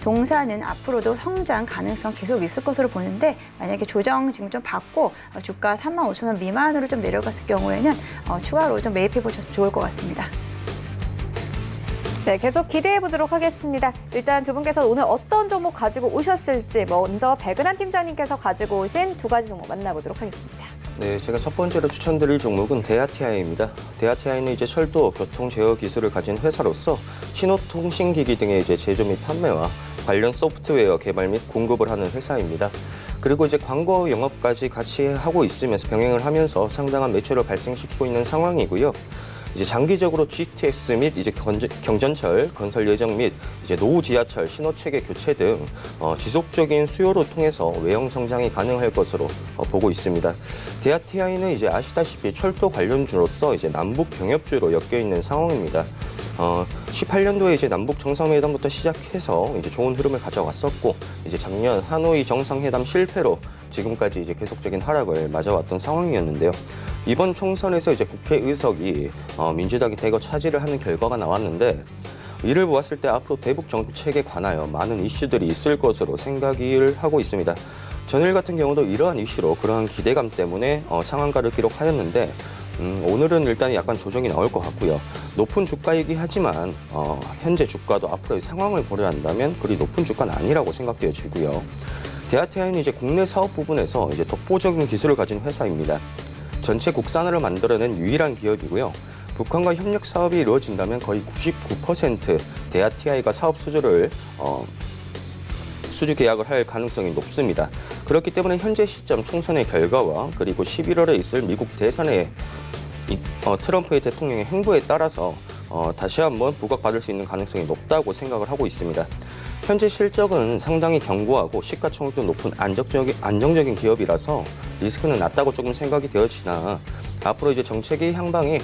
동사는 앞으로도 성장 가능성 계속 있을 것으로 보는데, 만약에 조정 지금 좀 받고 주가 35,000원 미만으로 좀 내려갔을 경우에는 추가로 좀 매입해 보셔도 좋을 것 같습니다. 네, 계속 기대해 보도록 하겠습니다. 일단 두 분께서 오늘 어떤 종목 가지고 오셨을지 먼저 백은한 팀장님께서 가지고 오신 두 가지 종목 만나보도록 하겠습니다. 네, 제가 첫 번째로 추천드릴 종목은 데아티아이입니다. 데아티아이는 이제 철도, 교통 제어 기술을 가진 회사로서 신호통신기기 등의 이제 제조 및 판매와 관련 소프트웨어 개발 및 공급을 하는 회사입니다. 그리고 이제 광고 영업까지 같이 하고 있으면서 병행을 하면서 상당한 매출을 발생시키고 있는 상황이고요. 이제 장기적으로 GTX 및 이제 경전철 건설 예정 및 이제 노후 지하철 신호체계 교체 등 지속적인 수요를 통해서 외형 성장이 가능할 것으로 보고 있습니다. 데아티아이는 이제 아시다시피 철도 관련주로서 이제 남북 경협주로 엮여 있는 상황입니다. 18년도에 이제 남북 정상회담부터 시작해서 이제 좋은 흐름을 가져왔었고, 이제 작년 하노이 정상회담 실패로 지금까지 이제 계속적인 하락을 맞아왔던 상황이었는데요. 이번 총선에서 이제 국회의석이 민주당이 대거 차지를 하는 결과가 나왔는데 이를 보았을 때 앞으로 대북 정책에 관하여 많은 이슈들이 있을 것으로 생각을 하고 있습니다. 전일 같은 경우도 이러한 이슈로 그러한 기대감 때문에 상한가를 기록하였는데 오늘은 일단 약간 조정이 나올 것 같고요. 높은 주가이긴 하지만 현재 주가도 앞으로의 상황을 고려한다면 그리 높은 주가는 아니라고 생각되어지고요. 대아티아이는 이제 국내 사업 부분에서 이제 독보적인 기술을 가진 회사입니다. 전체 국산화를 만들어낸 유일한 기업이고요. 북한과 협력 사업이 이루어진다면 거의 99% 대아티아이가 사업 수주를 수주 계약을 할 가능성이 높습니다. 그렇기 때문에 현재 시점 총선의 결과와 그리고 11월에 있을 미국 대선의 트럼프의 대통령의 행보에 따라서 다시 한번 부각받을 수 있는 가능성이 높다고 생각을 하고 있습니다. 현재 실적은 상당히 견고하고 시가총액도 높은 안정적인 기업이라서 리스크는 낮다고 조금 생각이 되어지나 앞으로 이제 정책의 향방이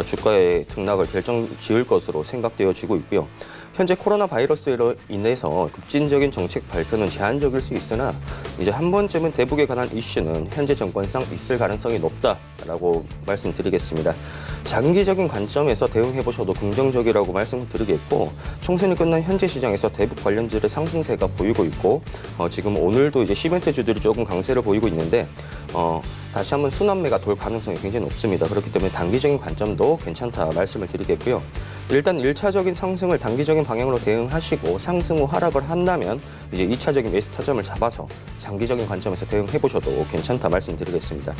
주가의 등락을 결정지을 것으로 생각되어지고 있고요. 현재 코로나 바이러스로 인해서 급진적인 정책 발표는 제한적일 수 있으나 이제 한 번쯤은 대북에 관한 이슈는 현재 정권상 있을 가능성이 높다라고 말씀드리겠습니다. 장기적인 관점에서 대응해 보셔도 긍정적이라고 말씀드리겠고 총선이 끝난 현재 시장에서 대북 관련주의 상승세가 보이고 있고 지금 오늘도 이제 시멘트주들이 조금 강세를 보이고 있는데 다시 한번 순환매가 돌 가능성이 굉장히 높습니다. 그렇기 때문에 단기적인 관점도 괜찮다 말씀을 드리겠고요. 일단 1차적인 상승을 단기적인 방향으로 대응하시고 상승 후 하락을 한다면 이제 2차적인 매수 타점을 잡아서 장기적인 관점에서 대응해 보셔도 괜찮다 말씀드리겠습니다.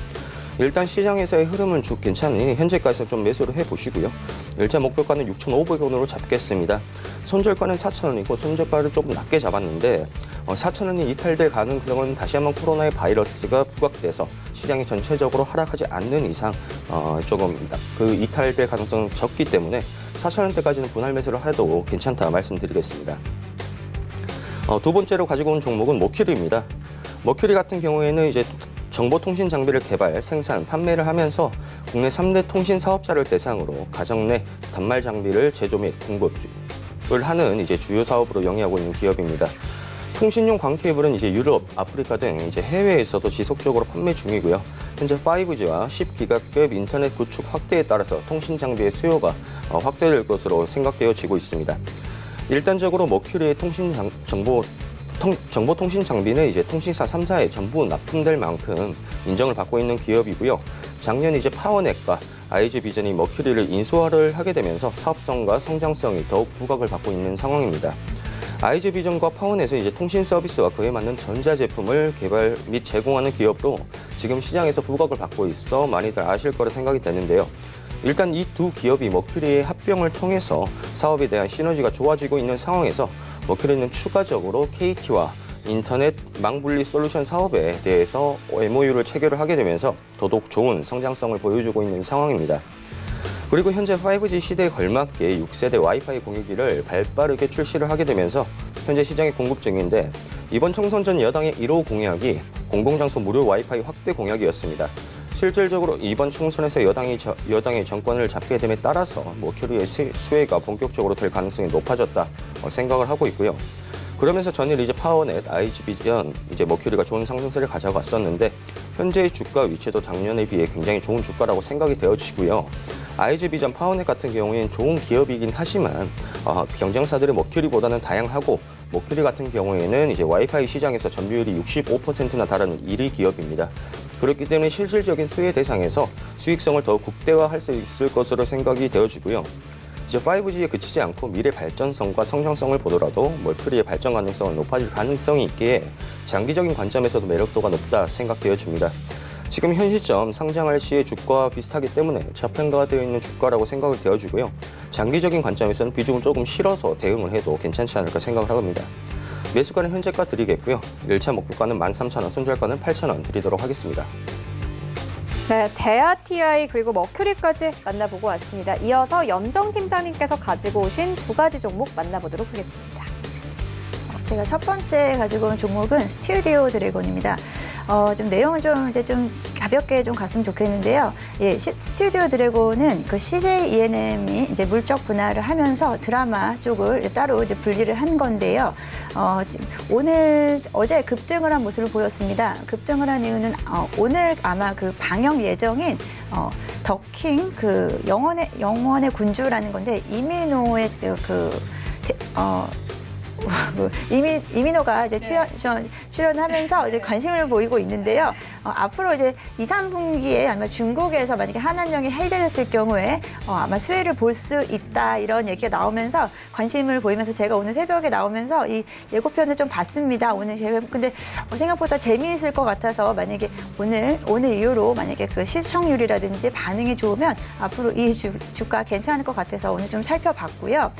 일단 시장에서의 흐름은 쭉 괜찮으니 현재까지는 좀 매수를 해보시고요. 일자 목표가는 6,500원으로 잡겠습니다. 손절가는 4,000원이고 손절가를 조금 낮게 잡았는데 4,000원이 이탈될 가능성은 다시 한번 코로나의 바이러스가 부각돼서 시장이 전체적으로 하락하지 않는 이상 조금 그 이탈될 가능성은 적기 때문에 4,000원대까지는 분할 매수를 해도 괜찮다 말씀드리겠습니다. 두 번째로 가지고 온 종목은 머큐리입니다. 머큐리 같은 경우에는 이제 정보통신 장비를 개발, 생산, 판매를 하면서 국내 3대 통신 사업자를 대상으로 가정 내 단말 장비를 제조 및 공급을 하는 이제 주요 사업으로 영위하고 있는 기업입니다. 통신용 광 케이블은 이제 유럽, 아프리카 등 이제 해외에서도 지속적으로 판매 중이고요. 현재 5G와 10기가급 인터넷 구축 확대에 따라서 통신 장비의 수요가 확대될 것으로 생각되어지고 있습니다. 일단적으로 머큐리의 정보통신 장비는 이제 통신사 3사에 전부 납품될 만큼 인정을 받고 있는 기업이고요. 작년 이제 파워넷과 IG비전이 머큐리를 인수화를 하게 되면서 사업성과 성장성이 더욱 부각을 받고 있는 상황입니다. IG비전과 파워넷은 이제 통신 서비스와 그에 맞는 전자제품을 개발 및 제공하는 기업도 지금 시장에서 부각을 받고 있어 많이들 아실 거라 생각이 되는데요. 일단 이 두 기업이 머큐리의 합병을 통해서 사업에 대한 시너지가 좋아지고 있는 상황에서 머큐리는 추가적으로 KT와 인터넷 망분리 솔루션 사업에 대해서 MOU를 체결을 하게 되면서 더더욱 좋은 성장성을 보여주고 있는 상황입니다. 그리고 현재 5G 시대에 걸맞게 6세대 와이파이 공유기를 발빠르게 출시를 하게 되면서 현재 시장에 공급 중인데 이번 총선 전 여당의 1호 공약이 공공장소 무료 와이파이 확대 공약이었습니다. 실질적으로 이번 총선에서 여당이 정권을 잡게 됨에 따라서 머큐리의 수혜가 본격적으로 될 가능성이 높아졌다 생각을 하고 있고요. 그러면서 전일 이제 파워넷, IG비전, 이제 머큐리가 좋은 상승세를 가져갔었는데 현재의 주가 위치도 작년에 비해 굉장히 좋은 주가라고 생각이 되어지고요. IG비전, 파워넷 같은 경우에는 좋은 기업이긴 하지만 경쟁사들의 머큐리보다는 다양하고 머큐리 같은 경우에는 이제 와이파이 시장에서 점유율이 65%나 달하는 1위 기업입니다. 그렇기 때문에 실질적인 수혜 대상에서 수익성을 더욱 극대화할 수 있을 것으로 생각이 되어지고요. 이제 5G에 그치지 않고 미래 발전성과 성장성을 보더라도 머큐리의 발전 가능성은 높아질 가능성이 있기에 장기적인 관점에서도 매력도가 높다 생각되어집니다. 지금 현 시점 상장할 시의 주가와 비슷하기 때문에 저평가가 되어 있는 주가라고 생각을 되어주고요. 장기적인 관점에서는 비중을 조금 실어서 대응을 해도 괜찮지 않을까 생각을 합니다. 매수가는 현재가 드리겠고요. 1차 목표가는 13,000원, 손절가는 8,000원 드리도록 하겠습니다. 네, 대아티아이 그리고 머큐리까지 만나보고 왔습니다. 이어서 염정 팀장님께서 가지고 오신 두 가지 종목 만나보도록 하겠습니다. 제가 첫 번째 가지고 온 종목은 스튜디오 드래곤입니다. 좀 내용은 좀 가볍게 좀 갔으면 좋겠는데요. 예, 스튜디오 드래곤은 그 CJ ENM이 이제 물적 분할을 하면서 드라마 쪽을 따로 이제 분리를 한 건데요. 어제 급등을 한 모습을 보였습니다. 급등을 한 이유는 오늘 아마 그 방영 예정인 더킹 그 영원의 군주라는 건데 이민호의 이민호가 이제 출연하면서 이제 관심을 보이고 있는데요. 앞으로 이제 2, 3분기에 아마 중국에서 만약에 한한령이 해제됐을 경우에 아마 수혜를 볼 수 있다 이런 얘기가 나오면서 관심을 보이면서 제가 오늘 새벽에 나오면서 이 예고편을 좀 봤습니다. 근데 생각보다 재미있을 것 같아서 만약에 오늘 이후로 만약에 그 시청률이라든지 반응이 좋으면 앞으로 이 주가 괜찮을 것 같아서 오늘 좀 살펴봤고요.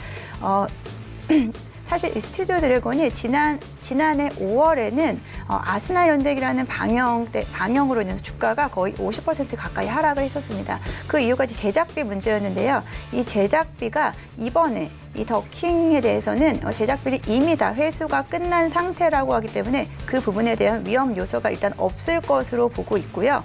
사실 이 스튜디오 드래곤이 지난해 5월에는 아스날 연대기라는 방영으로 인해서 주가가 거의 50% 가까이 하락을 했었습니다. 그 이유가 이제 제작비 문제였는데요. 이 제작비가 이번에 이 더킹에 대해서는 제작비를 이미 다 회수가 끝난 상태라고 하기 때문에 그 부분에 대한 위험 요소가 일단 없을 것으로 보고 있고요.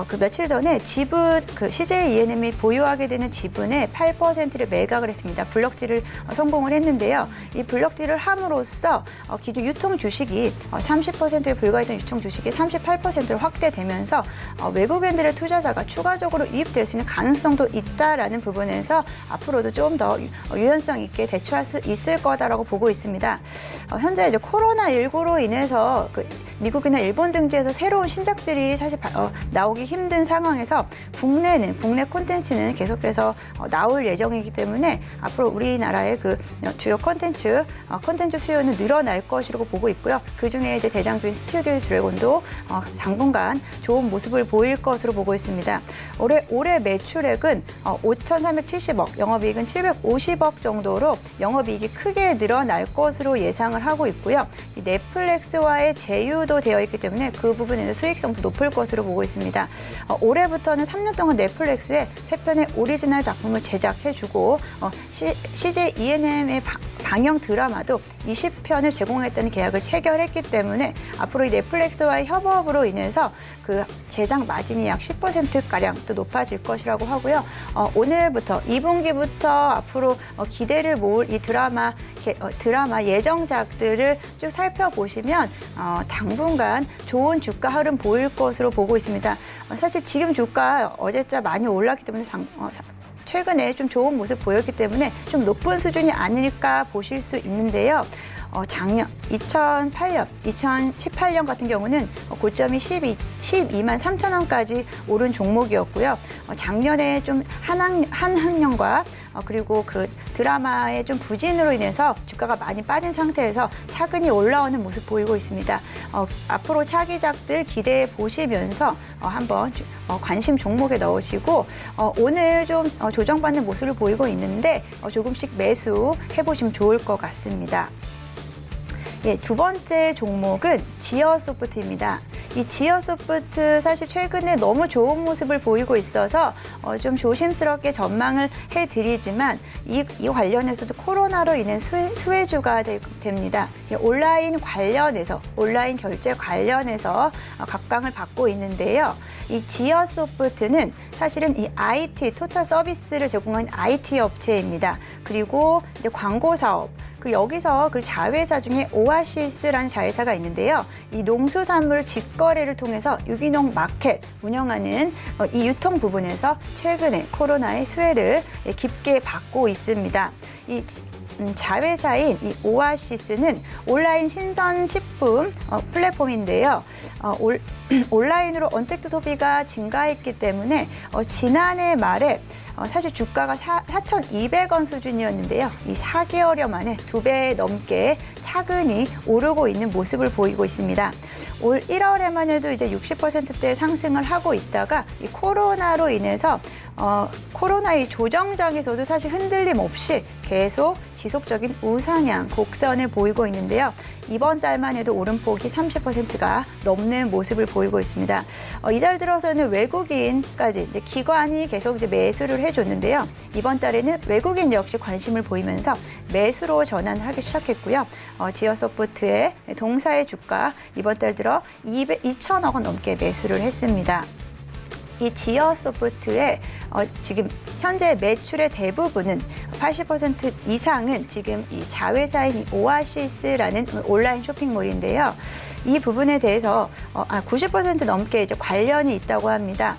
그 며칠 전에 지분, 그 CJ E&M이 보유하게 되는 지분의 8%를 매각을 했습니다. 블록딜을 성공을 했는데요. 이 블록딜을 함으로써 기존 유통 주식이 30%에 불과했던 유통 주식이 38%로 확대되면서 외국인들의 투자자가 추가적으로 유입될 수 있는 가능성도 있다라는 부분에서 앞으로도 좀 더 유연성 있게 대처할 수 있을 거다라고 보고 있습니다. 현재 이제 코로나19로 인해서 그 미국이나 일본 등지에서 새로운 신작들이 사실 나오기 힘든 상황에서 국내 콘텐츠는 계속해서 나올 예정이기 때문에 앞으로 우리나라의 그 주요 콘텐츠 수요는 늘어날 것이라고 보고 있고요. 그 중에 이제 대장주인 스튜디오 드래곤도 당분간 좋은 모습을 보일 것으로 보고 있습니다. 올해 매출액은 5,370억, 영업이익은 750억 정도로 영업이익이 크게 늘어날 것으로 예상을 하고 있고요. 이 넷플릭스와의 제휴도 되어 있기 때문에 그 부분에서 수익성도 높을 것으로 보고 있습니다. 올해부터는 3년 동안 넷플릭스에 3편의 오리지널 작품을 제작해주고 CJ E&M의 방영 드라마도 20편을 제공했다는 계약을 체결했기 때문에 앞으로 이 넷플릭스와의 협업으로 인해서 그 제작 마진이 약 10%가량 또 높아질 것이라고 하고요. 오늘부터 2분기부터 앞으로 기대를 모을 이 드라마 예정작들을 쭉 살펴보시면 당분간 좋은 주가 흐름 보일 것으로 보고 있습니다. 사실 지금 주가 어제자 많이 올랐기 때문에 최근에 좀 좋은 모습 보였기 때문에 좀 높은 수준이 아닐까 보실 수 있는데요. 작년 2018년 같은 경우는 고점이 12만 3천 원까지 오른 종목이었고요. 작년에 좀 한학년과 그리고 그 드라마의 좀 부진으로 인해서 주가가 많이 빠진 상태에서 차근히 올라오는 모습 보이고 있습니다. 앞으로 차기작들 기대해 보시면서 한번 관심 종목에 넣으시고 오늘 좀 조정받는 모습을 보이고 있는데 조금씩 매수해 보시면 좋을 것 같습니다. 예, 두 번째 종목은 지어소프트입니다. 이 지어소프트 사실 최근에 너무 좋은 모습을 보이고 있어서 좀 조심스럽게 전망을 해드리지만 이 관련해서도 코로나로 인한 수혜주가 됩니다. 온라인 결제 관련해서 각광을 받고 있는데요. 이 지어소프트는 사실은 이 IT, 토탈 서비스를 제공하는 IT 업체입니다. 그리고 이제 광고 사업, 여기서 그 자회사 중에 오아시스라는 자회사가 있는데요. 이 농수산물 직거래를 통해서 유기농 마켓 운영하는 이 유통 부분에서 최근에 코로나의 수혜를 깊게 받고 있습니다. 이 자회사인 이 오아시스는 온라인 신선식품 플랫폼인데요. 온라인으로 언택트 소비가 증가했기 때문에 지난해 말에 사실 주가가 4,200원 수준이었는데요. 이 4개월여 만에 2배 넘게 차근히 오르고 있는 모습을 보이고 있습니다. 올 1월에만 해도 이제 60%대 상승을 하고 있다가 이 코로나로 인해서 코로나의 조정장에서도 사실 흔들림 없이 계속 지속적인 우상향 곡선을 보이고 있는데요. 이번 달만 해도 오름폭이 30%가 넘는 모습을 보이고 있습니다. 이달 들어서는 외국인까지 이제 기관이 계속 이제 매수를 해줬는데요. 이번 달에는 외국인 역시 관심을 보이면서 매수로 전환하기 시작했고요. 지어소프트의 동사의 주가 이번 달 들어 2,000억 원 넘게 매수를 했습니다. 이 지어소프트의 지금 현재 매출의 대부분은 80% 이상은 지금 이 자회사인 오아시스라는 온라인 쇼핑몰인데요. 이 부분에 대해서 90% 넘게 이제 관련이 있다고 합니다.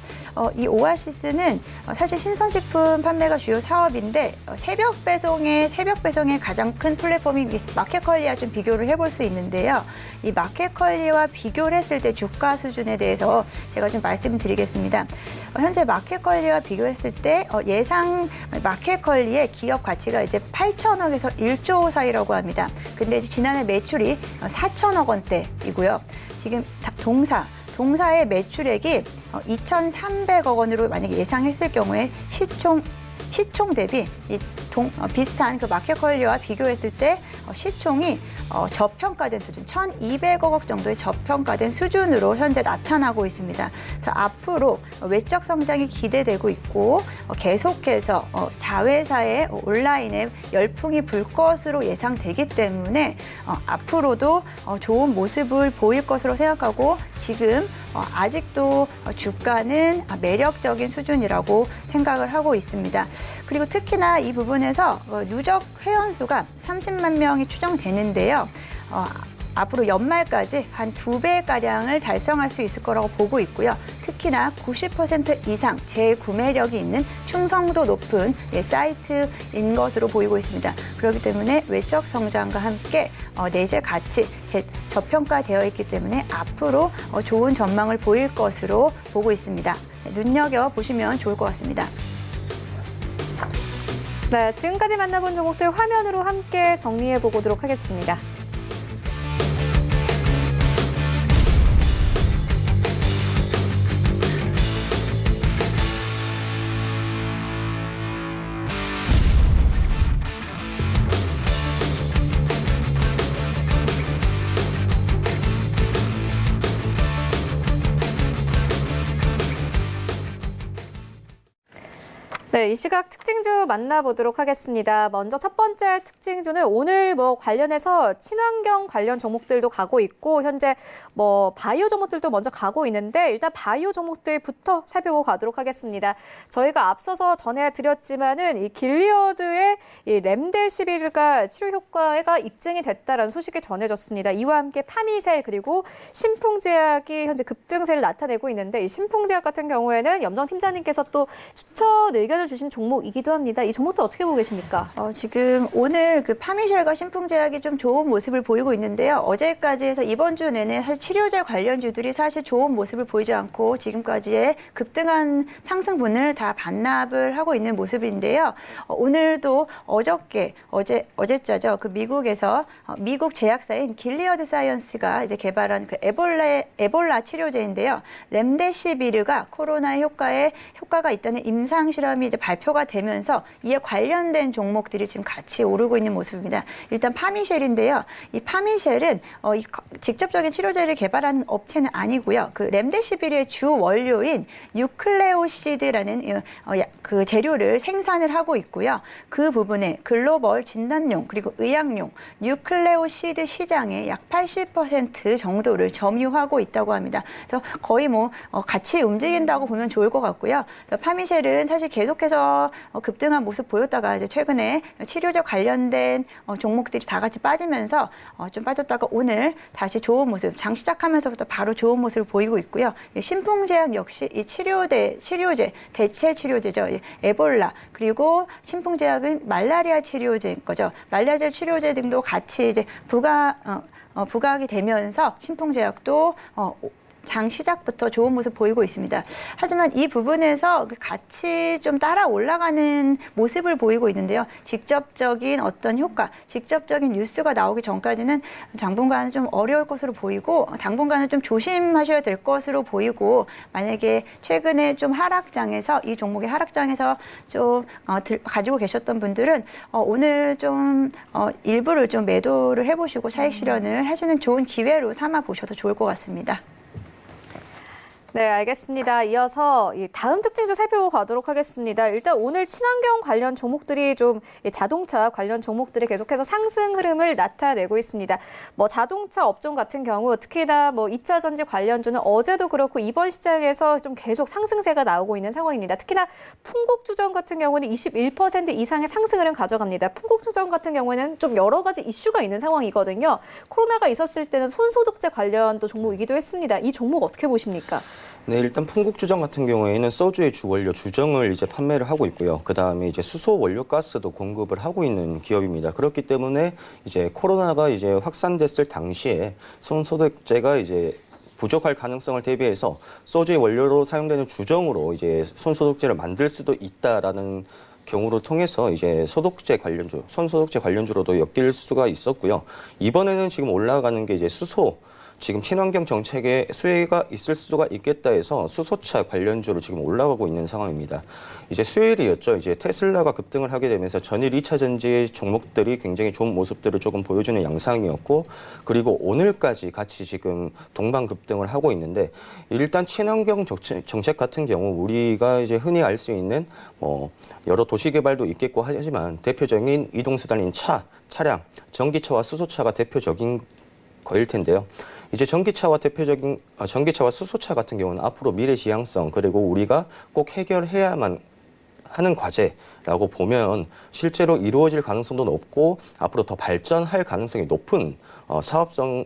이 오아시스는 사실 신선식품 판매가 주요 사업인데 새벽 배송의 가장 큰 플랫폼이 마켓컬리와 좀 비교를 해볼 수 있는데요. 이 마켓컬리와 비교를 했을 때 주가 수준에 대해서 제가 좀 말씀드리겠습니다. 현재 마켓컬리와 비교했을 때 예상 마켓컬리의 기업 가치가 이제 8천억에서 1조 사이라고 합니다. 근데 지난해 매출이 4천억 원대이고요. 지금 동사의 매출액이 2,300억 원으로 만약에 예상했을 경우에 시총 대비 비슷한 그 마켓컬리와 비교했을 때 시총이 저평가된 수준, 1,200억 원 정도의 저평가된 수준으로 현재 나타나고 있습니다. 그래서 앞으로 외적 성장이 기대되고 있고 계속해서 자회사의 온라인에 열풍이 불 것으로 예상되기 때문에 앞으로도 좋은 모습을 보일 것으로 생각하고 지금 아직도 주가는 매력적인 수준이라고 생각을 하고 있습니다. 그리고 특히나 이 부분에서 누적 회원 수가 30만 명이 추정되는데요. 앞으로 연말까지 한 2배가량을 달성할 수 있을 거라고 보고 있고요. 특히나 90% 이상 재구매력이 있는 충성도 높은 사이트인 것으로 보이고 있습니다. 그렇기 때문에 외적 성장과 함께 내재 가치 저평가되어 있기 때문에 앞으로 좋은 전망을 보일 것으로 보고 있습니다. 눈여겨보시면 좋을 것 같습니다. 네, 지금까지 만나본 종목들 화면으로 함께 정리해 보도록 하겠습니다. 네, 이 시각 특징주 만나보도록 하겠습니다. 먼저 첫 번째 특징주는 오늘 관련해서 친환경 관련 종목들도 가고 있고 현재 바이오 종목들도 먼저 가고 있는데 일단 바이오 종목들부터 살펴보고 가도록 하겠습니다. 저희가 앞서서 전해드렸지만은 이 길리어드의 이 렘데시비르가 치료 효과가 입증이 됐다라는 소식이 전해졌습니다. 이와 함께 파미셀 그리고 신풍제약이 현재 급등세를 나타내고 있는데 이 신풍제약 같은 경우에는 염정 팀장님께서 또 추천 의견을 주신 종목이기도 합니다. 이 종목도 어떻게 보고 계십니까? 지금 오늘 그 파미셀과 신풍제약이 좀 좋은 모습을 보이고 있는데요. 어제까지 해서 이번 주 내내 사실 치료제 관련주들이 사실 좋은 모습을 보이지 않고 지금까지의 급등한 상승분을 다 반납을 하고 있는 모습인데요. 오늘도 어제자죠. 그 미국에서 미국 제약사인 길리어드 사이언스가 이제 개발한 그 에볼라 치료제인데요. 렘데시비르가 코로나 효과가 있다는 임상 실험이 이제 발표가 되면서 이에 관련된 종목들이 지금 같이 오르고 있는 모습입니다. 일단 파미셀인데요. 이 파미셀은 직접적인 치료제를 개발하는 업체는 아니고요. 그 렘데시비르의 주 원료인 뉴클레오시드라는 그 재료를 생산을 하고 있고요. 그 부분에 글로벌 진단용 그리고 의약용 뉴클레오시드 시장의 약 80% 정도를 점유하고 있다고 합니다. 그래서 거의 같이 움직인다고 보면 좋을 것 같고요. 파미셀은 사실 계속해서 급등한 모습 보였다가 이제 최근에 치료제 관련된 종목들이 다 같이 빠지면서 좀 빠졌다가 오늘 다시 좋은 모습, 장 시작하면서부터 바로 좋은 모습을 보이고 있고요. 신풍제약 역시 이 치료제, 대체 치료제죠. 에볼라 그리고 신풍제약은 말라리아 치료제인 거죠. 말라리아 치료제 등도 같이 이제 부각이 되면서 신풍제약도 장 시작부터 좋은 모습 보이고 있습니다. 하지만 이 부분에서 같이 좀 따라 올라가는 모습을 보이고 있는데요. 직접적인 어떤 효과, 직접적인 뉴스가 나오기 전까지는 당분간은 좀 어려울 것으로 보이고 당분간은 좀 조심하셔야 될 것으로 보이고 만약에 최근에 좀 이 종목의 하락장에서 좀 가지고 계셨던 분들은 오늘 좀 일부를 좀 매도를 해보시고 차익 실현을 해주는 좋은 기회로 삼아 보셔도 좋을 것 같습니다. 네, 알겠습니다. 이어서 다음 특징도 살펴보고 가도록 하겠습니다. 일단 오늘 친환경 관련 종목들이 좀 자동차 관련 종목들이 계속해서 상승 흐름을 나타내고 있습니다. 뭐 자동차 업종 같은 경우 특히나 뭐 2차 전지 관련주는 어제도 그렇고 이번 시장에서 좀 계속 상승세가 나오고 있는 상황입니다. 특히나 풍국주전 같은 경우는 21% 이상의 상승 흐름 가져갑니다. 풍국주전 같은 경우에는 좀 여러 가지 이슈가 있는 상황이거든요. 코로나가 있었을 때는 손소독제 관련 또 종목이기도 했습니다. 이 종목 어떻게 보십니까? 네, 일단 풍국주정 같은 경우에는 소주의 주원료 주정을 이제 판매를 하고 있고요. 그 다음에 이제 수소 원료 가스도 공급을 하고 있는 기업입니다. 그렇기 때문에 이제 코로나가 이제 확산됐을 당시에 손소독제가 이제 부족할 가능성을 대비해서 소주의 원료로 사용되는 주정으로 이제 손소독제를 만들 수도 있다라는 경우를 통해서 이제 소독제 관련주, 손소독제 관련주로도 엮일 수가 있었고요. 이번에는 지금 올라가는 게 이제 수소. 지금 친환경 정책에 수혜가 있을 수가 있겠다 해서 수소차 관련주로 지금 올라가고 있는 상황입니다. 이제 수요일이었죠. 이제 테슬라가 급등을 하게 되면서 전일 2차 전지 종목들이 굉장히 좋은 모습들을 조금 보여주는 양상이었고, 그리고 오늘까지 같이 지금 동반 급등을 하고 있는데, 일단 친환경 정책 같은 경우 우리가 이제 흔히 알 수 있는 뭐 여러 도시 개발도 있겠고 하지만 대표적인 이동수단인 차량, 전기차와 수소차가 대표적인 거일 텐데요. 이제 전기차와 수소차 같은 경우는 앞으로 미래 지향성 그리고 우리가 꼭 해결해야만 하는 과제라고 보면 실제로 이루어질 가능성도 높고 앞으로 더 발전할 가능성이 높은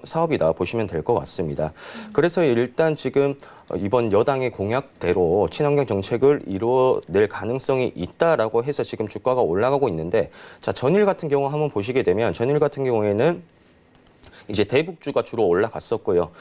사업이다 보시면 될 것 같습니다. 그래서 일단 지금 이번 여당의 공약대로 친환경 정책을 이루어낼 가능성이 있다라고 해서 지금 주가가 올라가고 있는데, 자, 전일 같은 경우 한번 보시게 되면 전일 같은 경우에는 이제 대북주가 주로 올라갔었고요.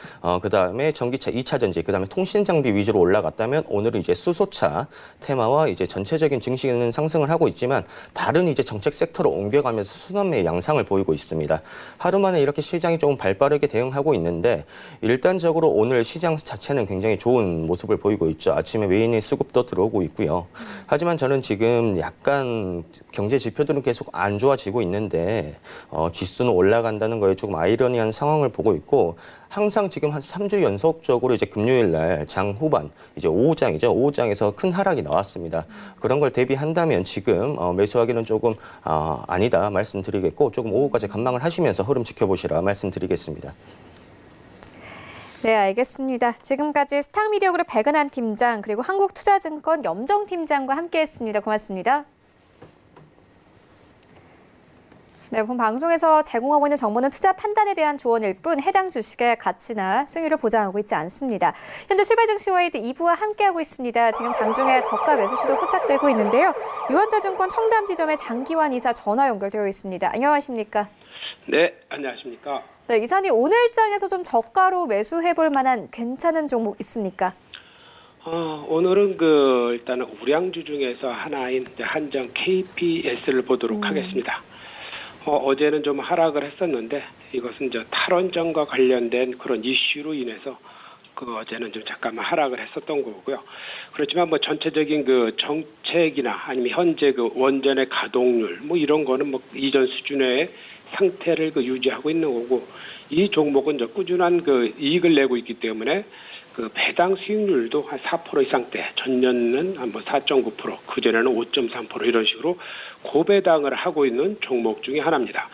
그 다음에 전기차 2차 전지, 그 다음에 통신 장비 위주로 올라갔다면 오늘은 이제 수소차 테마와 이제 전체적인 증시는 상승을 하고 있지만 다른 이제 정책 섹터로 옮겨가면서 순환매의 양상을 보이고 있습니다. 하루 만에 이렇게 시장이 조금 발빠르게 대응하고 있는데 일단적으로 오늘 시장 자체는 굉장히 좋은 모습을 보이고 있죠. 아침에 외인의 수급도 들어오고 있고요. 하지만 저는 지금 약간 경제 지표들은 계속 안 좋아지고 있는데 지수는 올라간다는 거에 조금 아이러니한 상황을 보고 있고, 항상 지금 한 3주 연속적으로 이제 금요일 날 장 후반 이제 오후장이죠. 오후장에서 큰 하락이 나왔습니다. 그런 걸 대비한다면 지금 매수하기는 조금 아니다 말씀드리겠고, 조금 오후까지 관망을 하시면서 흐름 지켜보시라 말씀드리겠습니다. 네, 알겠습니다. 지금까지 스타미디어그룹 백은한 팀장 그리고 한국투자증권 염정 팀장과 함께했습니다. 고맙습니다. 네, 본 방송에서 제공하고 있는 정보는 투자 판단에 대한 조언일 뿐 해당 주식의 가치나 수익률을 보장하고 있지 않습니다. 현재 출발증시와이드 2부와 함께하고 있습니다. 지금 장중에 저가 매수 시도 포착되고 있는데요. 유한타증권 청담지점의 장기환 이사 전화 연결되어 있습니다. 안녕하십니까? 네, 안녕하십니까? 네, 이사님 오늘장에서 좀 저가로 매수해볼 만한 괜찮은 종목 있습니까? 오늘은 일단은 우량주 중에서 하나인 한정 KPS를 보도록 하겠습니다. 어제는 좀 하락을 했었는데 이것은 탈원전과 관련된 그런 이슈로 인해서 어제는 좀 잠깐만 하락을 했었던 거고요. 그렇지만 뭐 전체적인 정책이나 아니면 현재 원전의 가동률 뭐 이런 거는 뭐 이전 수준의 상태를 유지하고 있는 거고, 이 종목은 꾸준한 이익을 내고 있기 때문에 배당 수익률도 한 4% 이상대, 전년은 한 4.9%, 그전에는 5.3% 이런 식으로 고배당을 하고 있는 종목 중에 하나입니다.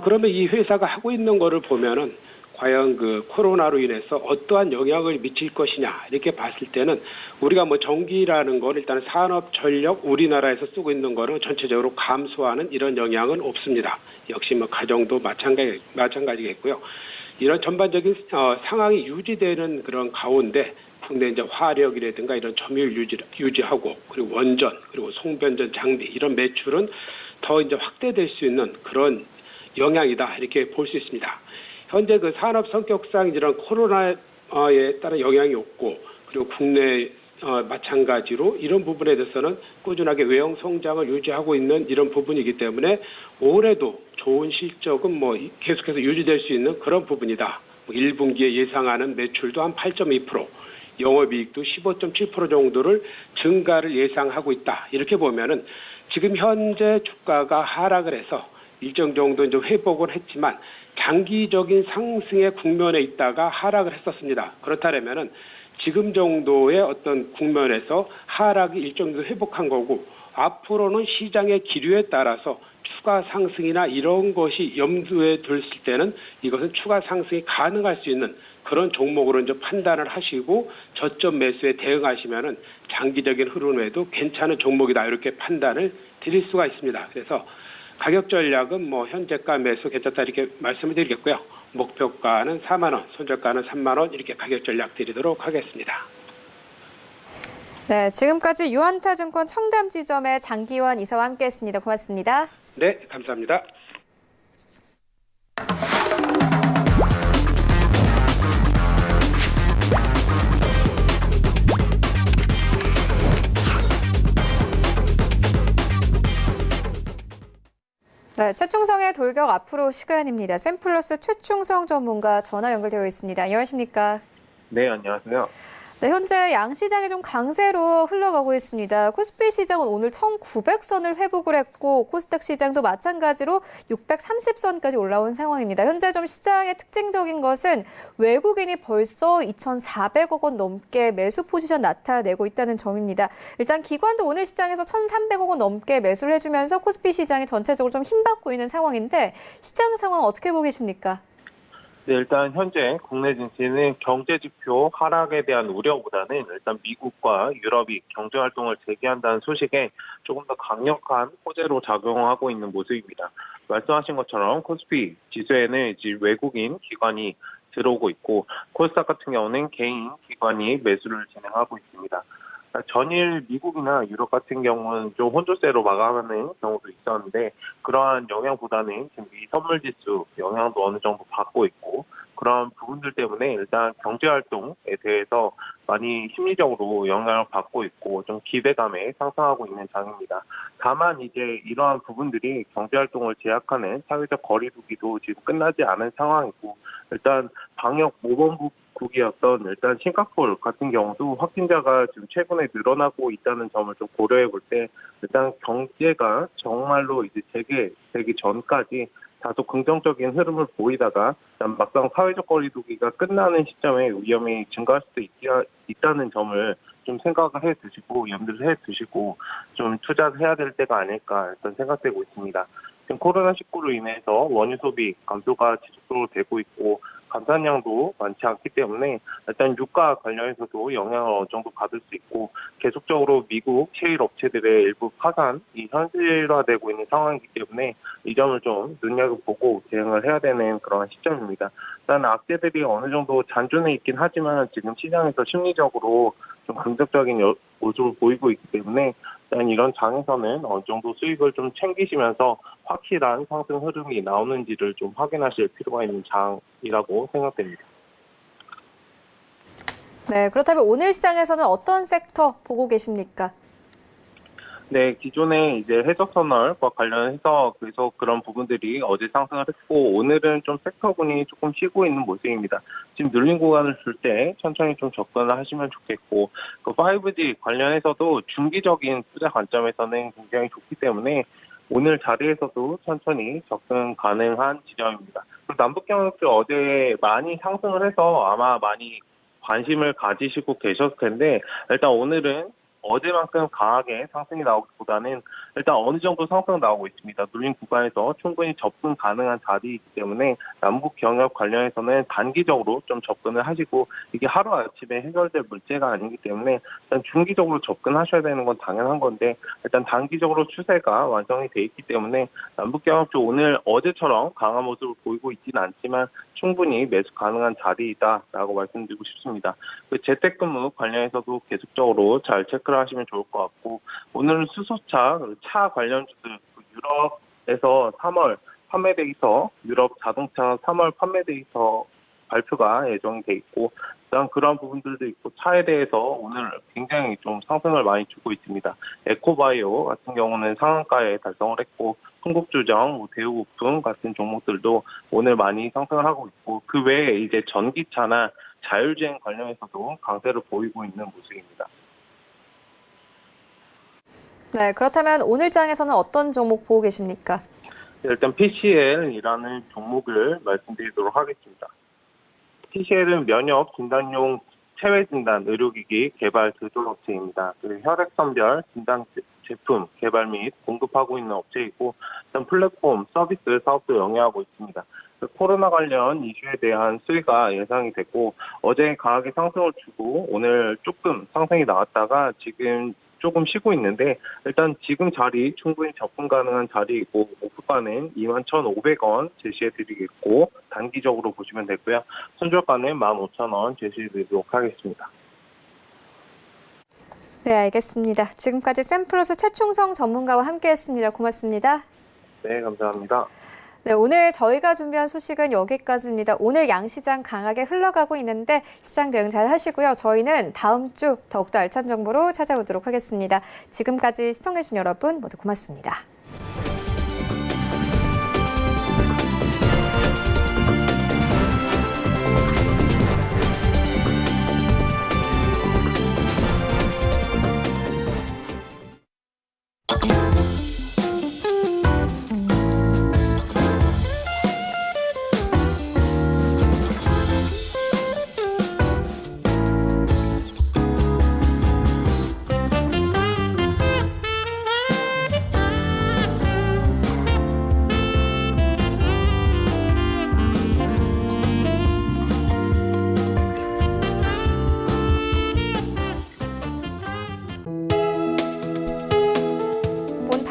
그러면 이 회사가 하고 있는 거를 보면은 과연 코로나로 인해서 어떠한 영향을 미칠 것이냐 이렇게 봤을 때는 우리가 전기라는 건 일단 산업 전력 우리나라에서 쓰고 있는 거는 전체적으로 감소하는 이런 영향은 없습니다. 역시 가정도 마찬가지겠고요. 이런 전반적인 상황이 유지되는 그런 가운데 국내 화력이라든가 이런 점유율 유지하고, 그리고 원전, 그리고 송변전 장비 이런 매출은 더 확대될 수 있는 그런 영향이다 이렇게 볼 수 있습니다. 현재 산업 성격상 이런 코로나에 따른 영향이 없고, 그리고 국내 마찬가지로 이런 부분에 대해서는 꾸준하게 외형 성장을 유지하고 있는 이런 부분이기 때문에 올해도 좋은 실적은 계속해서 유지될 수 있는 그런 부분이다. 1분기에 예상하는 매출도 한 8.2%, 영업이익도 15.7% 정도를 증가를 예상하고 있다. 이렇게 보면은 지금 현재 주가가 하락을 해서 일정 정도 회복을 했지만 장기적인 상승의 국면에 있다가 하락을 했었습니다. 그렇다면은 지금 정도의 어떤 국면에서 하락이 일정 정도 회복한 거고 앞으로는 시장의 기류에 따라서 추가 상승이나 이런 것이 염두에 둘 때는 이것은 추가 상승이 가능할 수 있는 그런 종목으로 이제 판단을 하시고 저점 매수에 대응하시면은 장기적인 흐름에도 괜찮은 종목이다 이렇게 판단을 드릴 수가 있습니다. 그래서 가격 전략은 뭐 현재가 매수 괜찮다 이렇게 말씀을 드리겠고요. 목표가는 4만 원, 손절가는 3만 원 이렇게 가격 전략 드리도록 하겠습니다. 네, 지금까지 유한타증권 청담지점의 장기환 이사와 함께했습니다. 고맙습니다. 네, 감사합니다. 네, 최충성의 돌격 앞으로 시간입니다. 샘플러스 최충성 전문가 전화 연결되어 있습니다. 안녕하십니까? 네, 안녕하세요. 네, 현재 양시장이 좀 강세로 흘러가고 있습니다. 코스피 시장은 오늘 1900선을 회복을 했고 코스닥 시장도 마찬가지로 630선까지 올라온 상황입니다. 현재 좀 시장의 특징적인 것은 외국인이 벌써 2,400억 원 넘게 매수 포지션 나타내고 있다는 점입니다. 일단 기관도 오늘 시장에서 1,300억 원 넘게 매수를 해주면서 코스피 시장이 전체적으로 좀 힘받고 있는 상황인데 시장 상황 어떻게 보고 계십니까? 네, 일단 현재 국내 증시는 경제 지표 하락에 대한 우려보다는 일단 미국과 유럽이 경제 활동을 재개한다는 소식에 조금 더 강력한 호재로 작용하고 있는 모습입니다. 말씀하신 것처럼 코스피 지수에는 이제 외국인 기관이 들어오고 있고 코스닥 같은 경우는 개인 기관이 매수를 진행하고 있습니다. 전일 미국이나 유럽 같은 경우는 좀 혼조세로 마감하는 경우도 있었는데 그러한 영향보다는 지금 이 선물 지수 영향도 어느 정도 받고 있고 그런 부분들 때문에 일단 경제 활동에 대해서 많이 심리적으로 영향을 받고 있고 좀 기대감에 상승하고 있는 장입니다. 다만 이제 이러한 부분들이 경제 활동을 제약하는 사회적 거리두기도 지금 끝나지 않은 상황이고 일단 방역 모범국이었던 일단 싱가포르 같은 경우도 확진자가 지금 최근에 늘어나고 있다는 점을 좀 고려해 볼 때 일단 경제가 정말로 이제 재개되기 전까지 다소 긍정적인 흐름을 보이다가 막상 사회적 거리두기가 끝나는 시점에 위험이 증가할 수도 있다는 점을 좀 생각을 해 두시고 염두를 해 두시고 좀 투자를 해야 될 때가 아닐까 일단 생각되고 있습니다. 지금 코로나19로 인해서 원유 소비 감소가 지속적으로 되고 있고 감산량도 많지 않기 때문에 일단 유가 관련해서도 영향을 어느 정도 받을 수 있고 계속적으로 미국 셰일 업체들의 일부 파산이 현실화되고 있는 상황이기 때문에 이 점을 좀 눈여겨보고 대응을 해야 되는 그런 시점입니다. 일단 악재들이 어느 정도 잔존해 있긴 하지만 지금 시장에서 심리적으로 좀 긍정적인 모습을 보이고 있기 때문에 일단 이런 장에서는 어느 정도 수익을 좀 챙기시면서 확실한 상승 흐름이 나오는지를 좀 확인하실 필요가 있는 장이라고 생각됩니다. 네, 그렇다면 오늘 시장에서는 어떤 섹터 보고 계십니까? 네, 기존에 이제 해적터널과 관련해서 계속 그런 부분들이 어제 상승을 했고 오늘은 좀 섹터군이 조금 쉬고 있는 모습입니다. 지금 눌린 구간을 줄 때 천천히 좀 접근을 하시면 좋겠고 그 5G 관련해서도 중기적인 투자 관점에서는 굉장히 좋기 때문에 오늘 자리에서도 천천히 접근 가능한 지점입니다. 남북경협주 어제 많이 상승을 해서 아마 많이 관심을 가지시고 계셨을 텐데 일단 오늘은 어제만큼 강하게 상승이 나오기보다는 일단 어느 정도 상승 나오고 있습니다. 눌린 구간에서 충분히 접근 가능한 자리이기 때문에 남북 경협 관련해서는 단기적으로 좀 접근을 하시고 이게 하루아침에 해결될 문제가 아니기 때문에 일단 중기적으로 접근하셔야 되는 건 당연한 건데 일단 단기적으로 추세가 완성이 돼 있기 때문에 남북 경협주 오늘 어제처럼 강한 모습을 보이고 있지는 않지만 충분히 매수 가능한 자리이다라고 말씀드리고 싶습니다. 그 재택근무 관련해서도 계속적으로 잘 체크를 하시면 좋을 것 같고 오늘은 수소차, 차 관련주들 유럽에서 3월 판매 데이터, 유럽 자동차 3월 판매 데이터 발표가 예정이 돼 있고 일단 그런 부분들도 있고 차에 대해서 오늘 굉장히 좀 상승을 많이 주고 있습니다. 에코바이오 같은 경우는 상한가에 달성을 했고 흥국주정, 대우부품 같은 종목들도 오늘 많이 상승을 하고 있고 그 외에 이제 전기차나 자율주행 관련해서도 강세를 보이고 있는 모습입니다. 네, 그렇다면 오늘 장에서는 어떤 종목 보고 계십니까? 일단 PCL이라는 종목을 말씀드리도록 하겠습니다. PCL은 면역 진단용 체외진단 의료기기 개발 제조업체입니다. 그리고 혈액선별 진단 제품 개발 및 공급하고 있는 업체이고 일단 플랫폼 서비스 사업도 영위하고 있습니다. 코로나 관련 이슈에 대한 수위가 예상이 됐고 어제 강하게 상승을 주고 오늘 조금 상승이 나왔다가 지금 조금 쉬고 있는데 일단 지금 자리 충분히 접근 가능한 자리이고 목표가는 21,500원 제시해드리겠고 단기적으로 보시면 되고요. 손절가는 15,000원 제시해드리도록 하겠습니다. 네, 알겠습니다. 지금까지 샘플러스 최충성 전문가와 함께했습니다. 고맙습니다. 네, 감사합니다. 네, 오늘 저희가 준비한 소식은 여기까지입니다. 오늘 양시장 강하게 흘러가고 있는데 시장 대응 잘 하시고요. 저희는 다음 주 더욱더 알찬 정보로 찾아오도록 하겠습니다. 지금까지 시청해주신 여러분 모두 고맙습니다.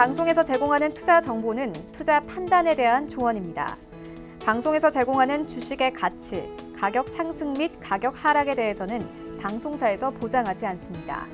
방송에서 제공하는 투자 정보는 투자 판단에 대한 조언입니다. 방송에서 제공하는 주식의 가치, 가격 상승 및 가격 하락에 대해서는 방송사에서 보장하지 않습니다.